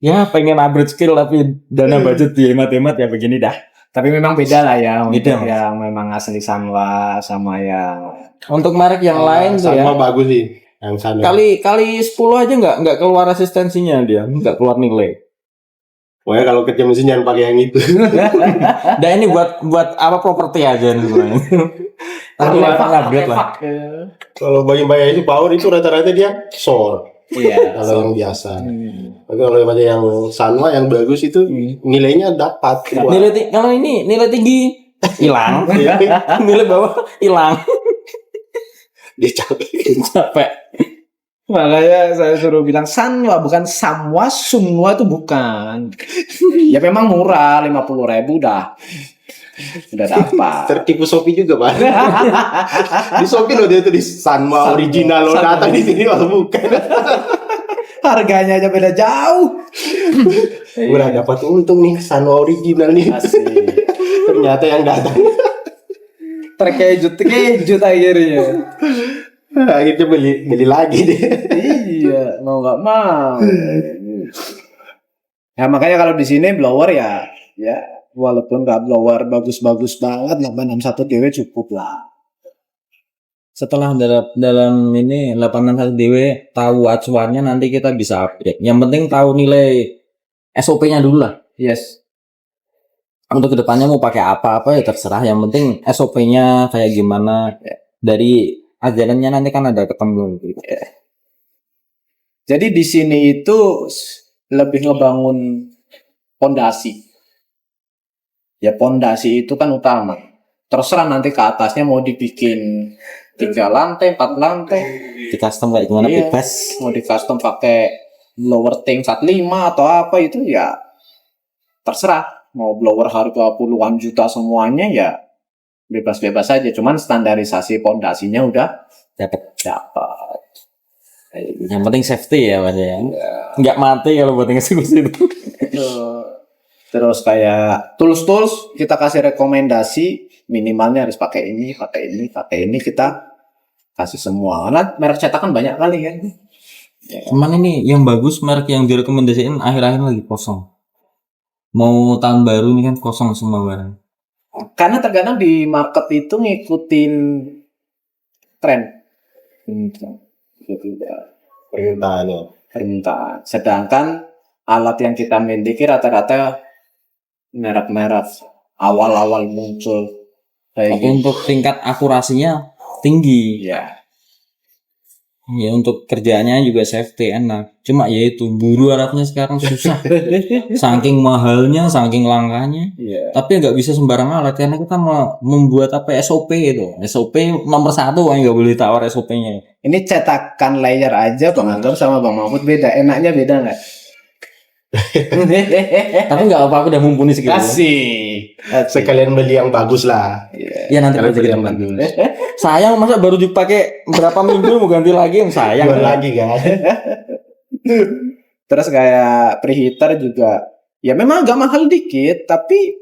Ya pengen upgrade skill tapi dana budget dihemat-hemat ya begini dah. tapi memang beda lah ya Beda, untuk yang memang asli Sanwa sama yang Untuk merek yang lain tuh ya. Sama bagus sih. Yang sana. Kali 10 aja nggak keluar resistensinya dia, nggak keluar nilai. Pokoknya kalau kerja mesin jangan pakai yang itu. Dan ini buat apa properti aja nih sebenarnya. Tapi lapang upgrade lah. Kalau bagian-bagian itu power itu rata-rata dia solar. Iya. Kalau yang biasa. Tapi kalau yang Sanwa yang bagus itu nilainya dapat. Kalau ini nilai tinggi hilang, nilai bawah hilang. Dia capek. Capek. Makanya saya suruh bilang Sanwa bukan Samwa, Sumwa itu bukan. Ya memang murah 50.000 dah. Udah dapat. Tertipu Shopee juga Pak. Di Shopee loh dia tuh di Sanwa original loh datang di sini loh bukan. Harganya aja beda jauh. Udah dapat untung nih Sanwa original nih. Asik. Ternyata yang datang. Terkejut akhirnya. Akhirnya beli lagi deh. Iya, mau nggak mau. Ya makanya kalau di sini blower ya walaupun nggak blower bagus-bagus banget 861 DW cukup lah. Setelah dalam ini 861 DW tahu acuannya nanti kita bisa upgrade. Yang penting tahu nilai SOP-nya dulu lah. Yes. Untuk kedepannya mau pakai apa-apa ya terserah. Yang penting SOP-nya kayak gimana. Dari ajarannya nanti kan ada ketemu gitu. Jadi di sini itu lebih ngebangun pondasi. Ya pondasi itu kan utama. Terserah nanti ke atasnya mau dibikin 3 lantai, 4 lantai. Di custom kayak gimana Iya. bebas. Mau di custom pakai blower tank 45 atau apa itu ya terserah. Mau blower harga puluhan juta semuanya ya bebas-bebas aja. Cuman standarisasi pondasinya udah Dapat. Yang Yang penting safety ya Mas ya. Nggak mati kalau buat eksekusi itu. Terus kayak tools kita kasih rekomendasi minimalnya harus pakai ini kita kasih semua. Karena merek cetakan banyak kali kan. Cuman ini yang bagus merek yang direkomendasiin akhir-akhir lagi kosong. Mau tahun baru ini kan kosong semua barang. Karena terkadang di market itu ngikutin tren. Permintaan. Sedangkan alat yang kita miliki rata-rata merek-merek awal-awal muncul Kayak Tapi gitu. untuk tingkat akurasinya tinggi. Iya. Ya untuk kerjaannya juga safety enak. Cuma ya itu buru alatnya sekarang susah. Saking mahalnya, saking langkanya. Iya. Tapi nggak bisa sembarang alat karena kita mau membuat apa SOP itu. SOP nomor 1 kan nggak boleh tawar SOP-nya. Ini cetakan layer aja Bang Anggam sama Bang Mahmud beda. Enaknya beda nggak? Tapi nggak apa, aku udah mumpuni segitu. Kasih. Sekalian beli yang bagus lah. Ya nanti Kalian aja beli kita yang ganti. bagus. Sayang masa baru dipakai berapa minggu mau ganti lagi, yang sayang. Jual lagi kan. Terus kayak preheater juga. Ya memang agak mahal dikit, tapi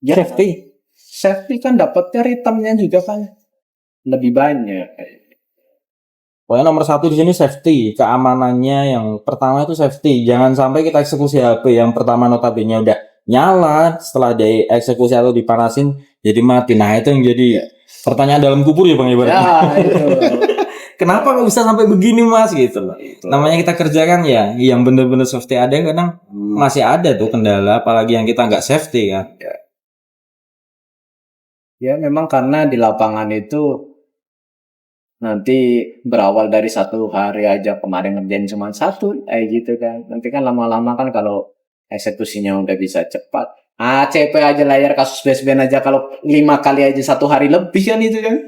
ya safety kan dapatnya return-nya juga kan lebih banyak. Pokoknya nomor 1 di sini safety, keamanannya yang pertama itu safety. Jangan sampai kita eksekusi HP yang pertama notabene udah nyala, setelah dieksekusi atau dipanasin jadi mati. Nah itu yang jadi pertanyaan dalam kubur ya Bang ibaratnya. Ya, itu. Kenapa kok bisa sampai begini Mas gitu loh. Namanya kita kerjakan ya, yang bener-bener safety ada kadang masih ada tuh kendala, apalagi yang kita nggak safety kan. Ya memang karena di lapangan itu nanti berawal dari satu hari aja kemarin ngerjain cuma satu kayak gitu kan. Nanti kan lama-lama kan kalau eksekusinya udah bisa cepat. ACP aja layar kasus baseband aja kalau 5 kali aja 1 hari lebih kan itu kan.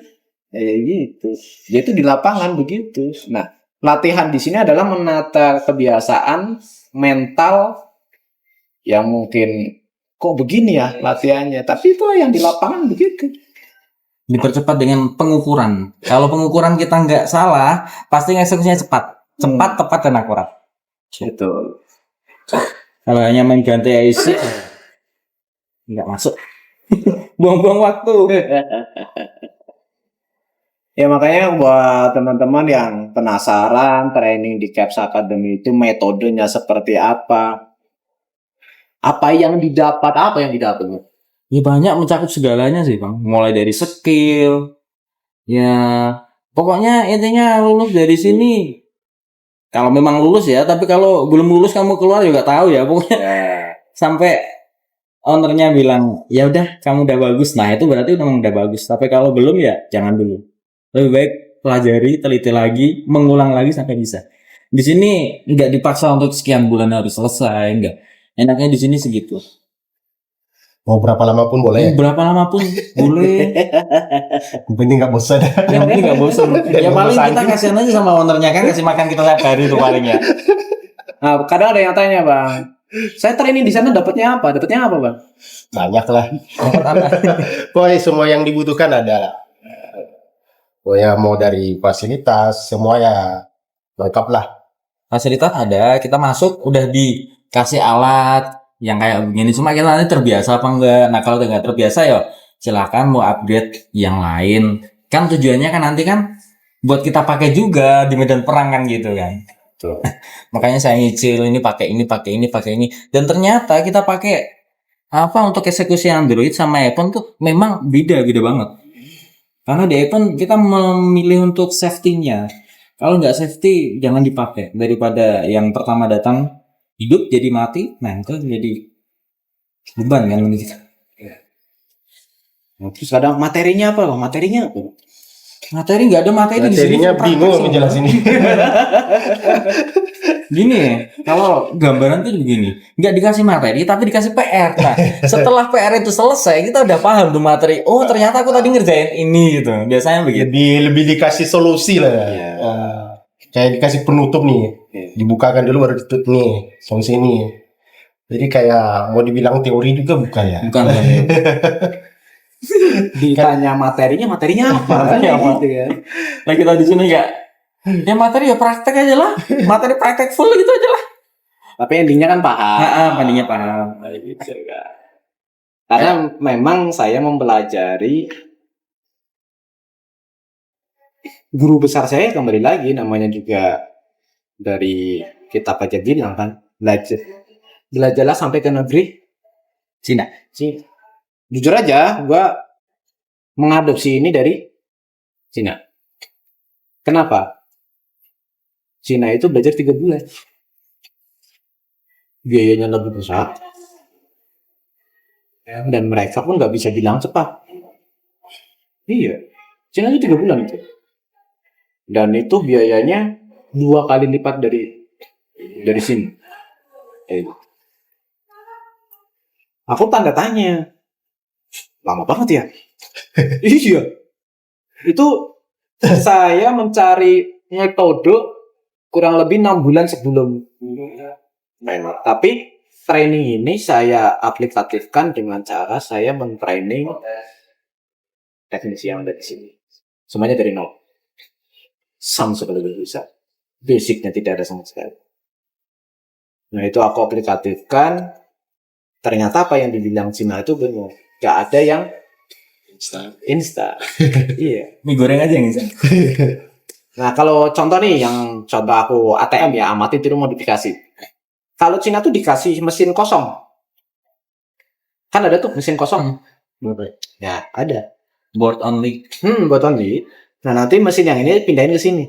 Ya gitu. Jadi di lapangan begitu. Nah, latihan di sini adalah menata kebiasaan mental yang mungkin kok begini ya latihannya, tapi itu yang di lapangan begitu. Dipercepat dengan pengukuran. Kalau pengukuran kita nggak salah, pasti eksekusinya cepat, tepat dan akurat. Gitu. Kalau hanya main ganti IC, nggak masuk. Buang-buang waktu. Ya makanya buat teman-teman yang penasaran training di Caps Academy itu metodenya seperti apa? Apa yang didapat? Ya banyak mencakup segalanya sih Bang. Mulai dari skill, ya pokoknya intinya lulus dari sini. Kalau memang lulus ya, tapi kalau belum lulus kamu keluar juga tahu ya. Pokoknya sampai ownernya bilang, ya udah kamu udah bagus. Nah itu berarti udah bagus. Tapi kalau belum ya jangan dulu. Lebih baik pelajari, teliti lagi, mengulang lagi sampai bisa. Di sini nggak dipaksa untuk sekian bulan harus selesai, enggak. Enaknya di sini segitu. Mau berapa lama pun boleh. Berapa lama pun boleh. Yang penting nggak bosan. Yang penting nggak bosan. Ya paling kita kasihan aja sama ownernya kan, kasih makan kita tiap hari itu paling ya. Nah, kadang ada yang tanya Bang, saya training di sana dapatnya apa? Bang? Banyak lah. Pokoknya semua yang dibutuhkan ada. Pokoknya mau dari fasilitas, semua ya lengkap lah. Fasilitas ada, kita masuk udah dikasih alat yang kayak begini, cuma kita nanti terbiasa apa enggak. Nah kalau nggak terbiasa ya silakan mau upgrade yang lain. Kan tujuannya kan nanti kan buat kita pakai juga di medan perang kan gitu kan. Tuh. Makanya saya nyicil ini pakai ini. Dan ternyata kita pakai apa untuk eksekusi Android sama iPhone tuh memang beda banget. Karena di iPhone kita memilih untuk safety-nya. Kalau nggak safety jangan dipakai, daripada yang pertama datang hidup jadi mati, nah itu jadi beban kan gitu. Terus kadang materinya apa Bang? Materi nggak ada materi di sini. Materinya bingung ngejelasinnya. Gini ya, kalau gambaran tuh begini, nggak dikasih materi tapi dikasih PR. Nah, setelah PR itu selesai, kita udah paham tuh materi. Oh, ternyata aku tadi ngerjain ini gitu. Biasanya begitu. Lebih dikasih solusi lah. Kayak dikasih penutup nih. Dibukakan dulu baru ditutup nih. Solusi ini. Jadi kayak mau dibilang teori juga bukan ya? Bukan. Ditanya materinya apa? Gitu ya. Nah, kita di sini nggak. Ya materi ya praktek aja lah. Materi praktek full gitu aja lah. Tapi endingnya kan paham. Endingnya paham. Gitu kan. Karena memang saya mempelajari guru besar saya kembali lagi namanya juga dari kitab aja bilang kan belajarlah sampai ke negeri Cina. Jujur aja gua mengadopsi ini dari Cina. Kenapa? Cina itu belajar 3 bulan. Biayanya lebih besar. Dan mereka pun nggak bisa bilang cepat. Iya. Cina itu 3 bulan itu. Dan itu biayanya 2 kali lipat dari sini. Aku tanda tanya. Lama banget ya? Iya. Itu saya mencari metode kurang lebih 6 bulan sebelum. Tapi training ini saya aplikatifkan dengan cara saya men-training teknisi yang ada di sini. Semuanya dari nol. Sama sekali belum bisa. Basicnya tidak ada sama sekali. Nah itu aku aplikatifkan. Ternyata apa yang dibilang Cina itu benar. Gak ada yang instan. Iya. Mie goreng aja yang instan. Nah kalau contoh nih, yang contoh aku ATM ya, amati tiru modifikasi. Kalau Cina tuh dikasih mesin kosong. Kan ada tuh mesin kosong. Ya ada. Board only. Buat only. Nah nanti mesin yang ini pindahin ke sini.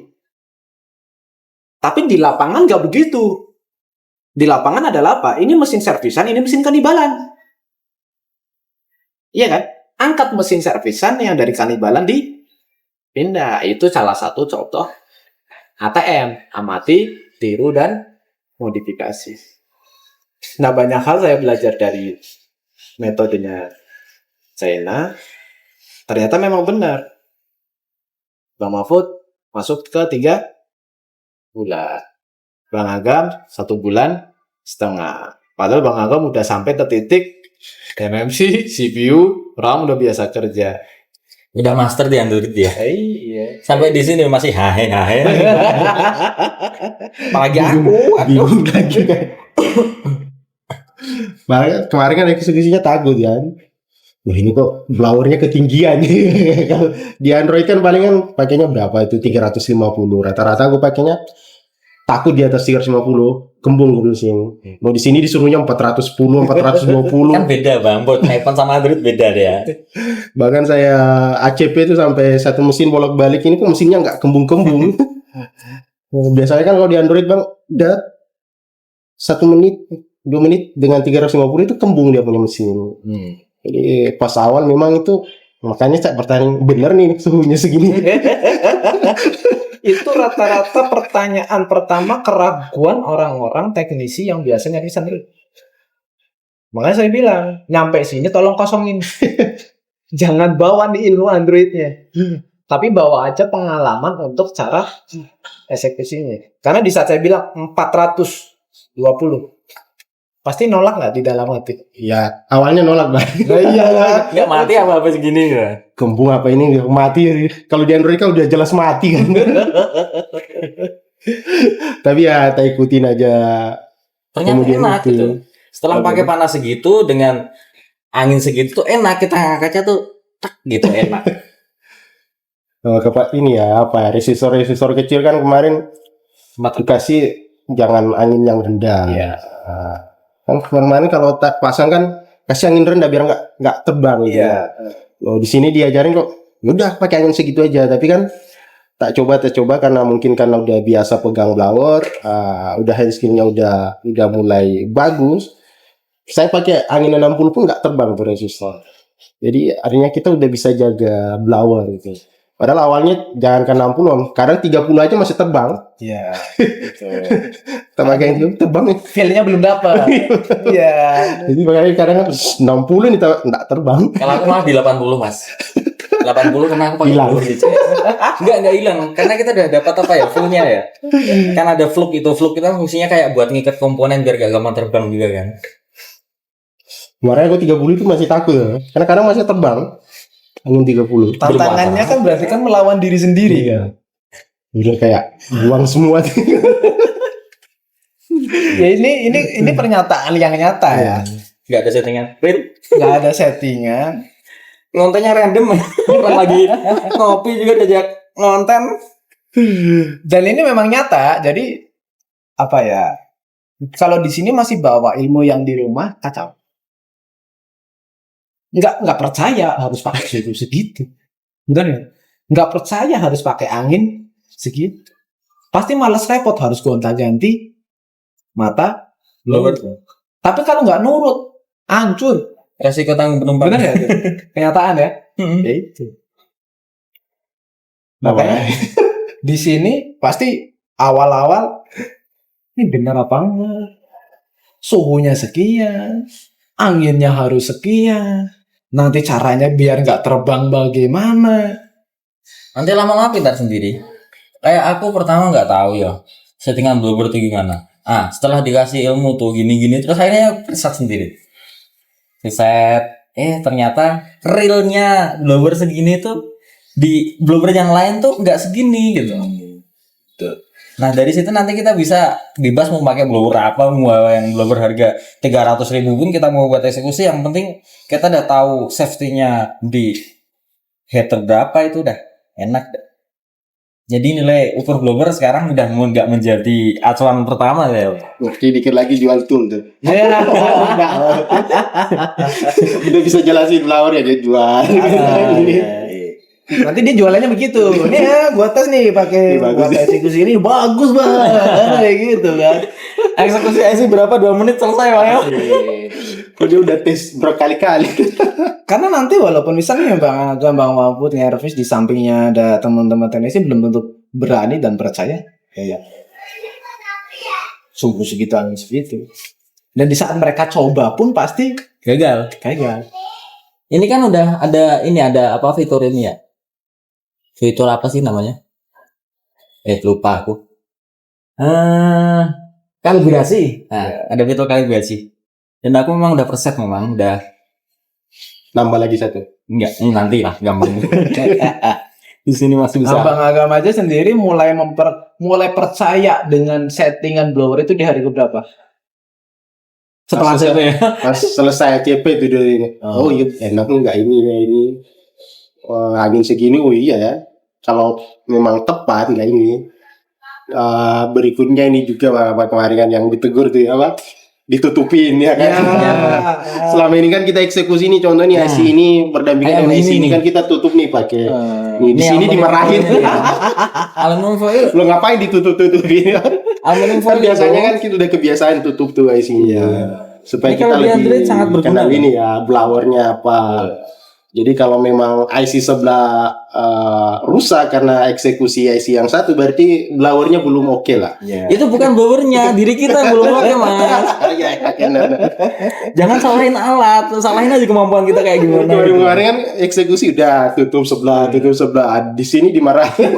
Tapi di lapangan nggak begitu. Di lapangan adalah apa? Ini mesin servisan, ini mesin kanibalan. Iya kan? Angkat mesin servisan yang dari kanibalan dipindah. Itu salah satu contoh ATM. Amati, tiru, dan modifikasi. Nah banyak hal saya belajar dari metodenya China. Ternyata memang benar. Bang Mahfud masuk ke 3 bulan. Bang Agam 1 bulan setengah. Padahal Bang Agam udah sampai ke titik MMC, CPU, RAM udah biasa kerja. Udah master di Android ya. Iya. Sampai di sini masih hahe. Apalagi aku. Bingung lagi kan. Makanya kemarin kan eksekusinya takut kan. Wah ini kok blowernya ketinggian. Kalau di Android kan palingan pakainya berapa itu 350. Rata-rata aku pakainya takut di atas 350, kembung gue mesin. Mau di sini disuruhnya 410, 420. Kan beda bang, board iPhone sama Android beda deh ya. Bahkan saya ACP itu sampai satu mesin bolak-balik ini kok mesinnya nggak kembung-kembung. Biasanya kan kalau di Android bang, udah 1 menit, 2 menit dengan 350 itu kembung dia punya mesin. Jadi pas awal memang itu, makanya saya bertanya bener nih suhunya segini. Itu rata-rata pertanyaan pertama keraguan orang-orang teknisi yang biasanya nyari Android. Makanya saya bilang, nyampe sini tolong kosongin. Jangan bawa nih ilmu Androidnya. Tapi bawa aja pengalaman untuk cara eksekusinya. Karena di saat saya bilang 420, pasti nolak nggak di dalam hati? Ya awalnya nolak bang. Iya lah. Nggak mati apa segini ya. Kembung apa ini mati. Kalau di Android kan udah jelas mati kan. Tapi ya kita ikutin aja. Ternyata Kemudian enak itu. gitu. Setelah pakai panas segitu dengan angin segitu tuh enak, kita ngangkatnya tuh tak gitu enak. Ini ya apa ya, resistor kecil kan kemarin dikasih jangan angin yang rendah. Iya. Kan kemarin kalau tak pasang kan kasih angin rendah biar nggak terbang gitu. Iya. Oh, di sini diajarin kok udah pakai angin segitu aja, tapi kan tak coba karena mungkin karena udah biasa pegang blower, udah hand skillnya udah mulai bagus. Saya pakai angin 60 pun nggak terbang tuh resistor. Jadi artinya kita udah bisa jaga blower gitu. Padahal awalnya jangan ke 60, kadang 30 aja masih terbang. Iya. Kita pakai yang terbang nih. Feel-nya belum dapat. Iya. Jadi makanya kadang 60 nih nggak terbang. Kalau aku malah di 80 mas. 80 karena aku pakai Hilang. blur gitu. Enggak hilang. Karena kita udah dapat apa ya, full-nya ya. Kan ada fluk itu. Fluk itu fungsinya kayak buat ngikat komponen biar gak gampang terbang juga kan. Makanya aku 30 itu masih takut. Karena kadang masih terbang. Angin 30. Tantangannya kan berarti kan melawan diri sendiri kan. Udah kayak buang semua. Ya ini pernyataan yang nyata ya. Gak ada settingan. Real. Nggak ada settingan. Ngontennya random. Orang lagi ngopi juga diajak ngonten. Dan ini memang nyata. Jadi apa ya? Kalau di sini masih bawa ilmu yang di rumah kacau. Nggak percaya harus pakai suhu segitu. Benar ya? Nggak percaya harus pakai angin segitu. Pasti malas repot harus gonta-ganti mata blower. Tapi kalau nggak nurut, hancur. Resiko tanggung penumpang. Benar ya? Kenyataan ya? Mm-mm. Ya itu. Makanya di sini pasti awal-awal ini benar apa enggak? Suhunya sekian, anginnya harus sekian. Nanti caranya biar nggak terbang bagaimana? Nanti lama-lama pintar sendiri. Kayak aku pertama nggak tahu ya settingan blower itu gimana. Setelah dikasih ilmu tuh gini-gini terus akhirnya riset sendiri. Riset, ternyata realnya blower segini tuh di blower yang lain tuh nggak segini gitu. Nah dari situ nanti kita bisa bebas mau pakai blower apa, mau yang blower harga 300.000 pun kita mau buat eksekusi, yang penting kita udah tahu safety-nya di header berapa, itu udah enak. Jadi nilai ukur blower sekarang udah nggak menjadi acuan pertama ya. Oke, dikit lagi jual tool tuh. Ya, Kita bisa jelasin flower ya dia jual. nanti dia jualannya begitu. Nih ya, gua tes nih pakai Bagus. buat eksekusi ini bagus banget, kayak gitu kan. Eksekusi IC berapa? 2 menit selesai Bang ya. Kok dia udah tes berkali-kali. Karena nanti walaupun misalnya Bang Agam, Bang Waput nge-review di sampingnya ada teman-teman teknisi, belum tentu berani dan percaya. Ya. Sungguh segitu angin segitu. Dan di saat mereka coba pun pasti Gagal. gagal. Ini kan udah ada apa fitur ini ya? Fitur apa sih namanya? Lupa aku. Kalibrasi. Ada fitur kalibrasi. Dan aku memang udah preset, memang udah. Nambah lagi satu. Enggak, ini nanti lah gampang. Di sini masih bisa. Bang Agam aja sendiri mulai percaya dengan settingan blower itu di hari keberapa? Setelah Pas- CP ya. Pas selesai CP itu dia ini. Oh iya, enak nggak ini. Angin segini, oh iya ya. Kalau memang tepat nggak ini. Berikutnya ini juga apa kemarin kan yang ditegur tuh apa? Ditutupin ya kan. Selama ini kan kita eksekusi nih, contoh nih IC ini berdampingan dengan IC ini kan kita tutup nih pakai. Nih di Ini sini aluminium dimarahin. Aluminium foil. Lo ngapain ditutup-tutupin? Aluminium Kan foil biasanya kan kita udah kebiasaan tutup tuh IC-nya. Supaya Ini kita kalau di lebih Android sangat berguna, kenal kan? ini ya, blowernya apa. Jadi kalau memang IC sebelah rusak karena eksekusi IC yang satu, berarti blowernya belum oke lah. Itu bukan blowernya, diri kita belum oke Mas. Jangan salahin alat, salahin aja kemampuan kita kayak gimana. Kemarin kan eksekusi udah tutup sebelah. Di sini dimarahin.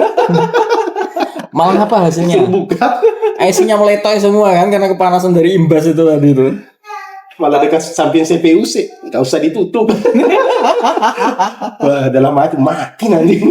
Malah apa hasilnya? Buka. IC-nya meletoy semua kan karena kepanasan dari imbas itu tadi itu. Malah dekat samping CPU sih, nggak usah ditutup. Wah, dalam hati mati nanti.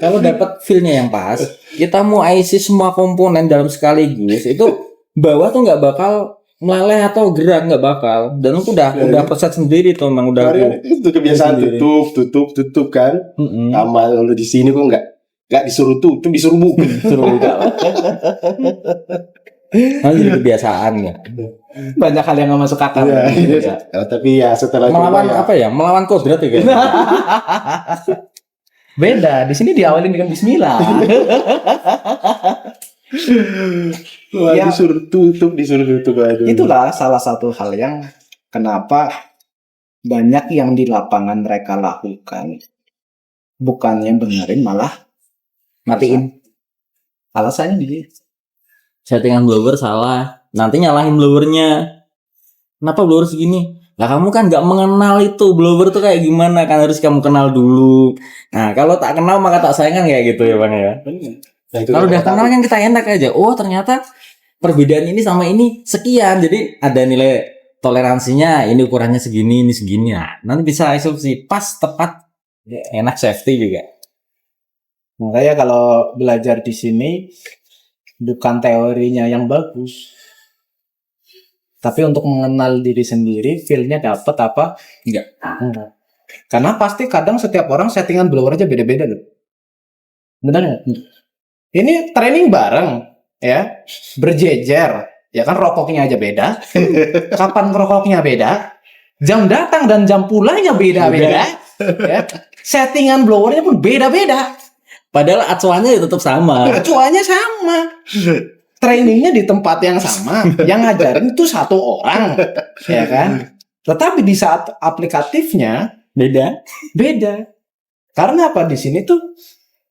Kalau dapat feel-nya yang pas, kita mau IC semua komponen dalam sekaligus, itu bawah tuh nggak bakal meleleh atau gerak, nggak bakal. Dan aku udah preset sendiri tuh, emang udah. Kemarin itu kebiasaan sendiri. tutup kan. Mm-mm. Sama lu di sini kok nggak disuruh tutup, disuruh buka. Suruh buka. Nanti jadi kebiasaan ya. Banyak hal yang nggak masuk akal. Iya. Tapi ya setelah Melawan coba ya, apa ya? Melawan kodrat ya kayaknya. Beda, di sini diawalin dengan bismillah. wah, Ya. disuruh tutup. Aduh. Itulah salah satu hal yang kenapa banyak yang di lapangan mereka lakukan. Bukannya benerin, malah Matiin. alasannya di Settingan blower salah. Nanti nyalahin blowernya. Kenapa blower segini? Lah kamu kan nggak mengenal itu blower tuh kayak gimana, kan harus kamu kenal dulu. Nah kalau tak kenal maka tak sayang kan, kayak gitu ya Bang ya. Nah, itu Kalau udah kita kenal kan kita enak aja. Oh ternyata perbedaan ini sama ini sekian. Jadi ada nilai toleransinya. Ini ukurannya segini, ini segini. Nah, nanti bisa eksekusi pas tepat. Enak, safety juga. Makanya kalau belajar di sini bukan teorinya yang bagus, tapi untuk mengenal diri sendiri, feel-nya dapat apa? Enggak. Karena pasti kadang setiap orang settingan blower aja beda-beda loh. Benar nggak? Ini training bareng, ya, berjejer, ya kan rokoknya aja beda, kapan rokoknya beda, jam datang dan jam pulangnya beda-beda, ya. Settingan blowernya pun beda-beda. Padahal acuannya ya tetap sama. Acuannya sama. Trainingnya di tempat yang sama. Yang ngajarin itu satu orang. Ya kan? Tetapi di saat aplikatifnya Beda. beda. Karena apa? Di sini tuh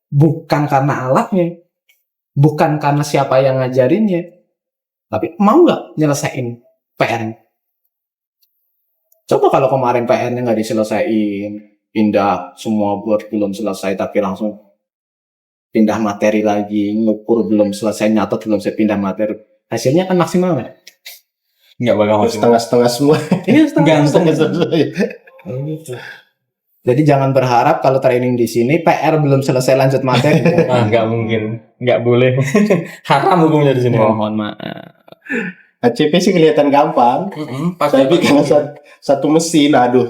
bukan karena alatnya, bukan karena siapa yang ngajarinnya, tapi mau nggak nyelesain PR. Coba kalau kemarin PR-nya nggak diselesain, pindah semua buat belum selesai tapi langsung pindah materi lagi, ngukur belum selesai, nyatet belum selesai, pindah materi, hasilnya kan maksimal nggak? Nggak bakal masuk. Setengah-setengah semua. Ini Gantung. gitu. Jadi jangan berharap kalau training di sini PR belum selesai lanjut materi. Nggak mungkin, nggak boleh. Haram hukumnya di sini. Mohon maaf. ACP sih kelihatan gampang. Tapi kalau satu mesin, aduh,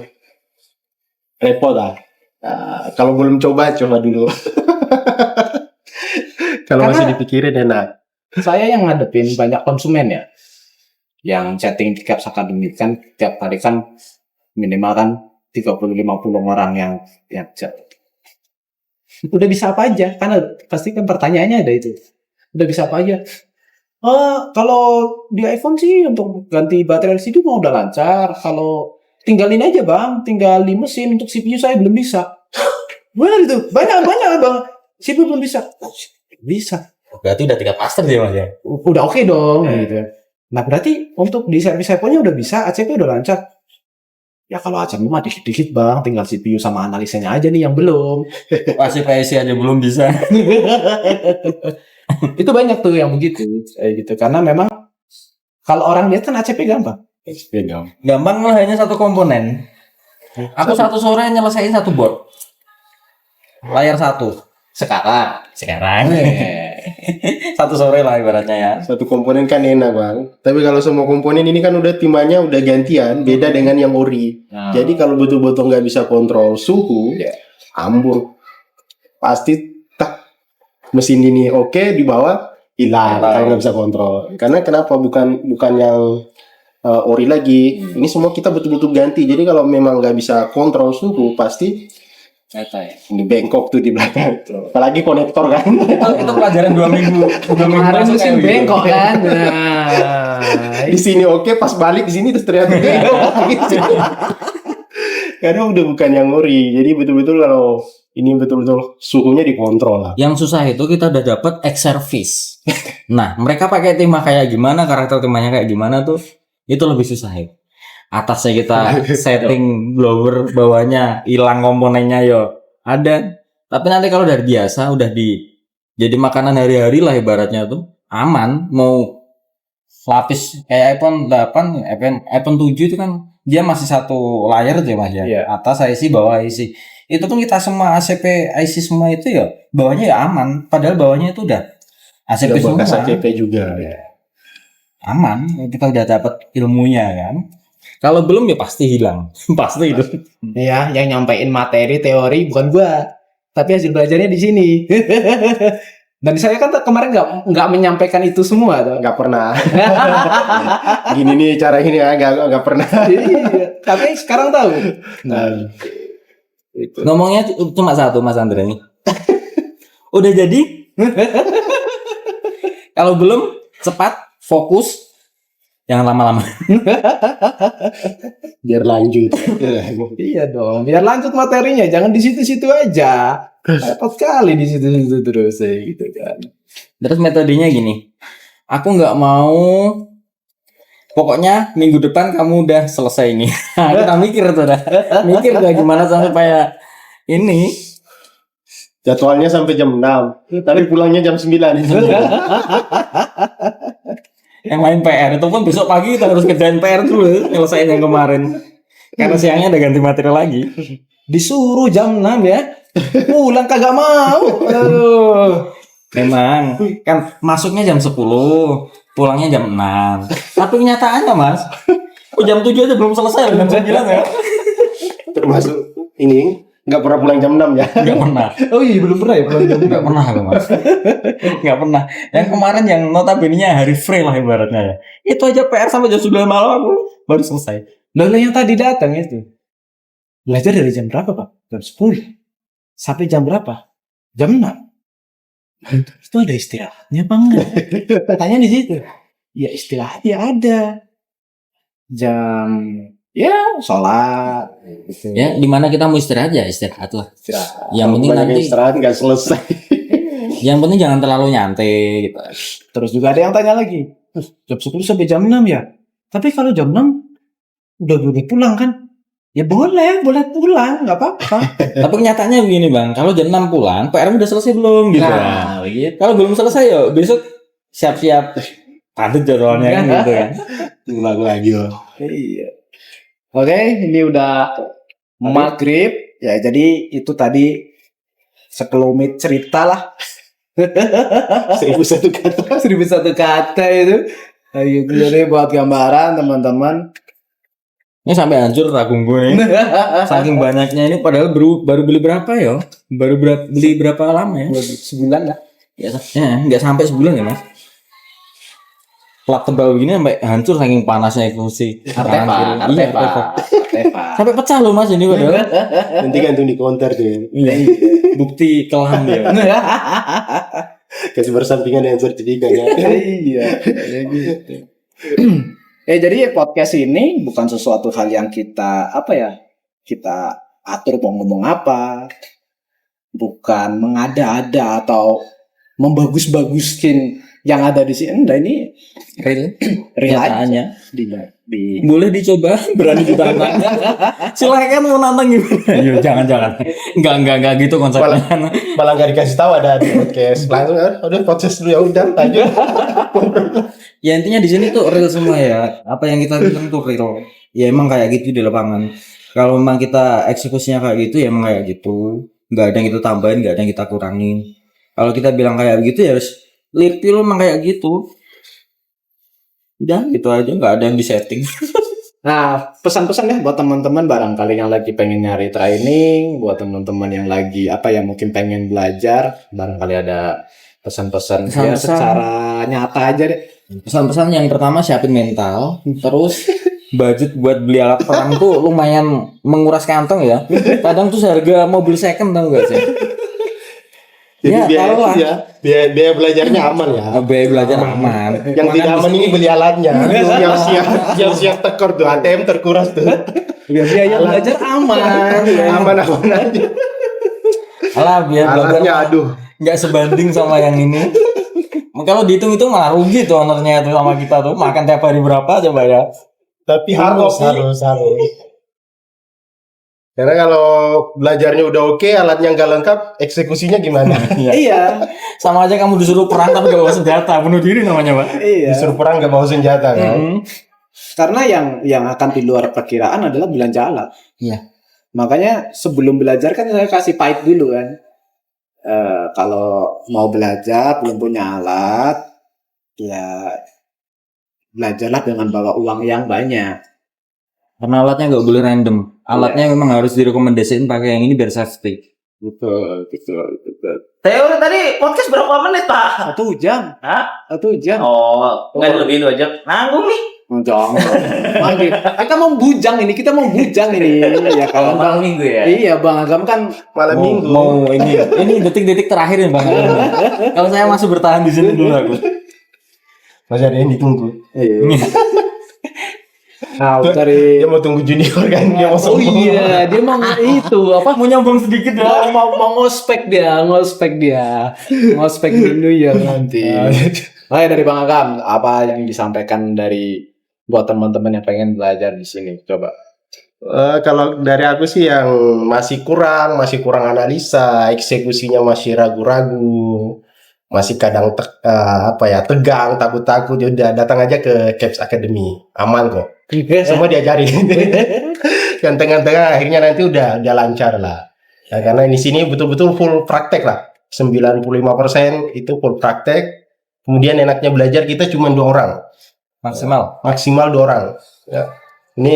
repot lah. Nah, kalau belum coba dulu. Kalau Karena- masih dipikirin enak. Saya yang ngadepin banyak konsumen ya, yang chatting di Caps Academy kan tiap hari kan minimal kan 30-50 orang yang chat. Udah bisa apa aja? Karena pasti kan pertanyaannya ada itu. Udah bisa apa aja? Kalau di iPhone sih untuk ganti baterai LCD mau udah lancar. Kalau tinggalin aja bang, tinggal di mesin. Untuk CPU saya belum bisa. Benar itu, banyak bang. CPU belum bisa. Bisa. Berarti udah tingkat master dia mas ya. Udah oke dong gitu. Nah berarti untuk di servis iPhone-nya udah bisa, ACP udah lancar. Ya kalau ACP mah dikit-dikit bang, tinggal CPU sama analisanya aja nih yang belum. Masih PSI aja belum bisa. Itu banyak tuh yang begitu, kayak gitu. Karena memang kalau orang lihat kan ACP gampang. Gampang lah, hanya satu komponen. Aku satu sore nyelesain satu board. Layar satu. Sekarang. Satu sore lah ibaratnya ya. Satu komponen kan enak bang. Tapi kalau semua komponen ini kan udah timannya udah gantian, beda dengan yang ori. Nah, Jadi kalau betul-betul nggak bisa kontrol suhu, ambur. Pasti tak mesin ini oke, di bawah hilang Hilang. kalau nggak bisa kontrol. Karena kenapa bukan yang ori lagi. Ini semua kita betul-betul ganti. Jadi kalau memang nggak bisa kontrol suhu, pasti ini bengkok tuh di belakang. Apalagi konektor kan. Itu pelajaran 2 minggu. 2 minggu kemarin masuk mesin kayak gitu. bengkok kan. Nah, Di sini oke, pas balik di sini terus ternyata bengkok. Gitu. Karena udah bukan yang ori. Jadi betul-betul kalau ini betul-betul suhunya dikontrol lah. Yang susah itu kita udah dapet X service. Nah, mereka pakai timah kayak gimana, karakter timahnya kayak gimana tuh, itu lebih susah ya. Atasnya kita setting blower, bawahnya hilang komponennya yo ada. Tapi nanti kalau dari biasa udah jadi makanan hari-hari lah ibaratnya tuh aman. Mau lapis kayak iPhone 8, iPhone 7 itu kan dia masih satu layar aja mas ya. Iya. Atas IC, bawah IC. Itu pun kita semua ACP IC semua itu ya bawahnya ya aman. Padahal bawahnya itu udah ACP Udah semua. bekas ACP juga. Aman, kita udah dapat ilmunya kan. Kalau belum ya pasti hilang. Pasti itu. ya, yang nyampein materi teori bukan gua, tapi hasil belajarnya di sini. Dan saya kan kemarin nggak menyampaikan itu semua tuh. Nggak pernah. Gini nih cara ini ya, nggak pernah. Iya, tapi sekarang tahu. Nah, itu. Ngomongnya cuma satu Mas Andre nih. Udah jadi? Kalau belum cepat, fokus, jangan lama-lama. Biar lanjut. Iya dong, biar lanjut materinya, jangan di situ-situ aja. Repot kali di situ-situ terus gitu kan. Terus metodenya gini. Aku nggak mau. Pokoknya minggu depan kamu udah selesai ini. Nah, kita mikir tuh dah. Mikir tuh gimana supaya ini. Jadwalnya sampai jam 6. Tapi pulangnya jam 9. Yang main PR itu pun besok pagi kita harus kerjain PR dulu nyelesain yang kemarin. Karena siangnya ada ganti materi lagi. Disuruh jam 6 ya. Pulang kagak mau. Aduh. Memang kan masuknya jam 10, pulangnya jam 6. Tapi kenyataannya Mas, jam 7 aja belum selesai, jam 9 ya. Termasuk ini nggak pernah pulang jam 6 ya. Enggak pernah. Oh iya belum pernah ya pulang jam Enggak pernah aku, Mas. Enggak pernah. Yang kemarin yang notabene-nya hari free lah ibaratnya ya. Itu aja PR sampai jam 9 malam aku baru selesai. Lalu yang tadi datang itu belajar dari jam berapa Pak? Jam 10 sampai jam berapa? Jam 6. Itu ada istirahatnya apa enggak? Tanya di situ. Ya istirahatnya ada. Jam Ya, sholat. Gitu. Ya, di mana kita mau istirahat ya istirahat lah. Istirahat. Yang penting Banyak nanti, istirahat nggak selesai. yang penting jangan terlalu nyantai gitu. Terus juga ada yang tanya lagi, jam 10 sampai jam 6 ya? Tapi kalau jam 6 udah boleh pulang kan? Ya boleh pulang, nggak apa-apa. Tapi kenyataannya begini bang, kalau jam 6 pulang, PR udah selesai belum gitu. Nah, Gitu. Kalau belum selesai ya besok siap-siap padat jadwalnya kan gitu kan. Ulang lagi loh. Iya. Oke, ini udah maghrib. Ya, jadi itu tadi sekelumit cerita lah. 1001 kata. 1001 kata itu. Ayo, jadi buat gambaran teman-teman. Ini sampai hancur ragung gue nih. Saking banyaknya ini padahal baru beli berapa ya? Beli berapa lama ya? Sebulan lah. Ya, nggak sampai sebulan ya mas. Plat tebal begini sampai hancur saking panasnya evolusi. Artefak. Sampai pecah loh mas ini padahal. Nanti gantung di counter tuh. Iya. Bukti kelam ya. Kasih bersampingan dengan sertifikat ya. Iya, kayak gitu. Jadi podcast ini bukan sesuatu hal yang kita kita atur mau ngomong apa, bukan mengada-ada atau membagus-baguskin yang ada di sini. Enggak, ini real aja. Kenyataannya. Di Boleh dicoba, berani ditantang. Silahkan mau nantang gimana? Ayo jangan. Enggak gitu konsepnya. Malah nggak dikasih tahu ada di podcast. Langsung udah podcast dulu ya udah lanjut. Ya intinya di sini tuh real semua ya. Apa yang kita bilang tuh real. Ya emang kayak gitu di lapangan. Kalau memang kita eksekusinya kayak gitu ya emang kayak gitu. Nggak ada yang kita tambahin, nggak ada yang kita kurangin. Kalau kita bilang kayak begitu ya harus lirpil emang kayak gitu. Udah gitu aja, nggak ada yang disetting. Nah, pesan-pesan ya buat teman-teman barangkali yang lagi pengen nyari training, buat teman-teman yang lagi mungkin pengen belajar, barangkali ada pesan-pesan ya Pesan-pesan. secara nyata aja deh. Pesan-pesan yang pertama siapin mental, terus budget buat beli alat perang tuh lumayan menguras kantong ya. Kadang tuh harga mobil second tau gak sih? Jadi Ya, biaya, tahu lah. biaya belajarnya aman ya. Biaya belajar aman. Yang tidak aman ini beli alatnya. Yang siap tekor tuh ATM terkuras tuh. Biaya belajar aman. Aman aja. Alah biar Alatnya belajar aduh. nggak sebanding sama yang ini. Kalau dihitung itu malah rugi tuh ownernya tuh sama kita tuh makan tiap hari berapa coba ya. Tapi harus. Karena kalau belajarnya udah oke, alatnya nggak lengkap, eksekusinya gimana? Iya. Sama aja kamu disuruh perang tapi gak bawa senjata, bunuh diri namanya pak. Iya. Disuruh perang nggak bawa senjata kan? Karena yang akan di luar perkiraan adalah belanja alat. Iya. Makanya sebelum belajar kan saya kasih pahit dulu kan. Kalau mau belajar belum punya alat, ya belajarlah dengan bawa uang yang banyak. Karena alatnya nggak boleh random. Alatnya memang harus direkomendasiin pakai yang ini biar safety. Betul. Teori tadi podcast berapa menit pak? 1 jam. Hah? 1 jam. Oh, nggak lebih lu aja nanggung nih. Jangan. Lagi. Kita mau bujang ini. Ya kalau Malam minggu ya. Iya Bang Agam kan Malam minggu. Mau ini detik-detik terakhir ya bang. Kalau saya masih bertahan di sini dulu aku. Masih ada yang ditunggu. Nah, dari Dia mau tunggu junior kan? Dia mau oh sombong. iya, dia mau itu apa? Mau nyambung sedikit ya. Mau ngospek dia. Ngospek dulu ya nanti. Oke, dari Bang Agam, apa yang disampaikan dari buat teman-teman yang pengen belajar di sini? Coba. Kalau dari aku sih yang masih kurang analisa, eksekusinya masih ragu-ragu, masih kadang tegang, takut-takut, ya udah datang aja ke Caps Academy, aman kok. Semua diajarin. Yang tengah-tengah akhirnya nanti udah lancar lah. Ya, karena di sini betul-betul full praktek lah. 95% itu full praktek. Kemudian enaknya belajar kita cuma 2 orang. Maksimal 2 orang. Ya. Ini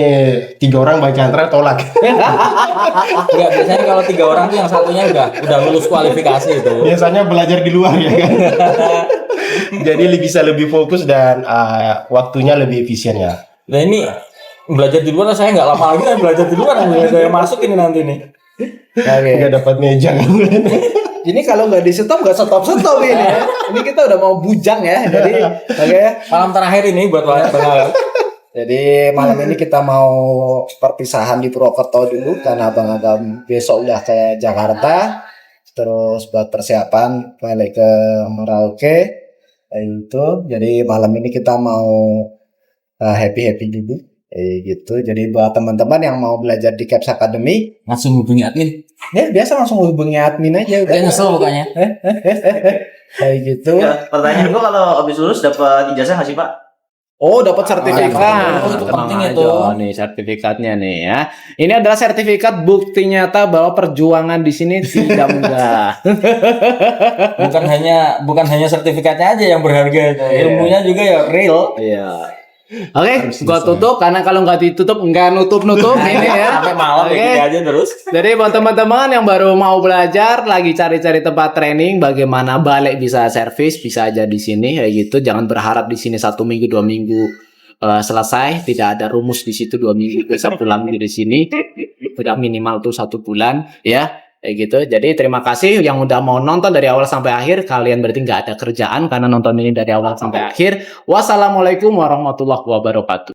3 orang baca antara tolak. Enggak, biasanya kalau 3 orang tuh yang satunya udah lulus kualifikasi itu. Biasanya belajar di luar ya kan. Jadi bisa lebih fokus dan waktunya lebih efisien ya. Nah ini belajar di luar saya nggak lama lagi kan belajar di luar saya masuk ini nanti nih. Oke. Nggak dapat meja. Ini kalau nggak di stop nggak stop ini ya. Ini kita udah mau bujang ya. Jadi oke. Malam terakhir ini buat Bang. Jadi malam ini kita mau perpisahan di Purwokerto dulu karena Abang Agam besok udah ke Jakarta. Terus buat persiapan balik ke Merauke. Itu. Jadi malam ini kita mau happy-happy dulu. Gitu. Jadi buat teman-teman yang mau belajar di Caps Academy, Langsung hubungi admin. ya biasa langsung hubungi admin aja udah. Kayak nyesel pokoknya. Kayak gitu. Ya, pertanyaan gua kalau habis lulus dapat ijazah nggak sih Pak? Oh, dapat sertifikat. Oh, itu Tenang penting aja. itu. Nih sertifikatnya nih ya. Ini adalah sertifikat bukti nyata bahwa perjuangan di sini tidak mudah. Bukan hanya sertifikatnya aja yang berharga itu. Ilmunya juga ya real. Iya. Oke, gua tutup karena kalau nggak ditutup nggak nutup ini ya. Sampai malam Oke. ya gini aja terus. Jadi buat teman-teman yang baru mau belajar, lagi cari-cari tempat training, bagaimana balik bisa servis, bisa aja di sini kayak gitu. Jangan berharap di sini 1 minggu 2 minggu selesai. Tidak ada rumus di situ 2 minggu bisa pulang dari sini. Udah minimal tuh 1 bulan ya. Kayak gitu. Jadi terima kasih yang udah mau nonton dari awal sampai akhir. Kalian berarti nggak ada kerjaan karena nonton ini dari awal sampai akhir. Wassalamualaikum warahmatullahi wabarakatuh.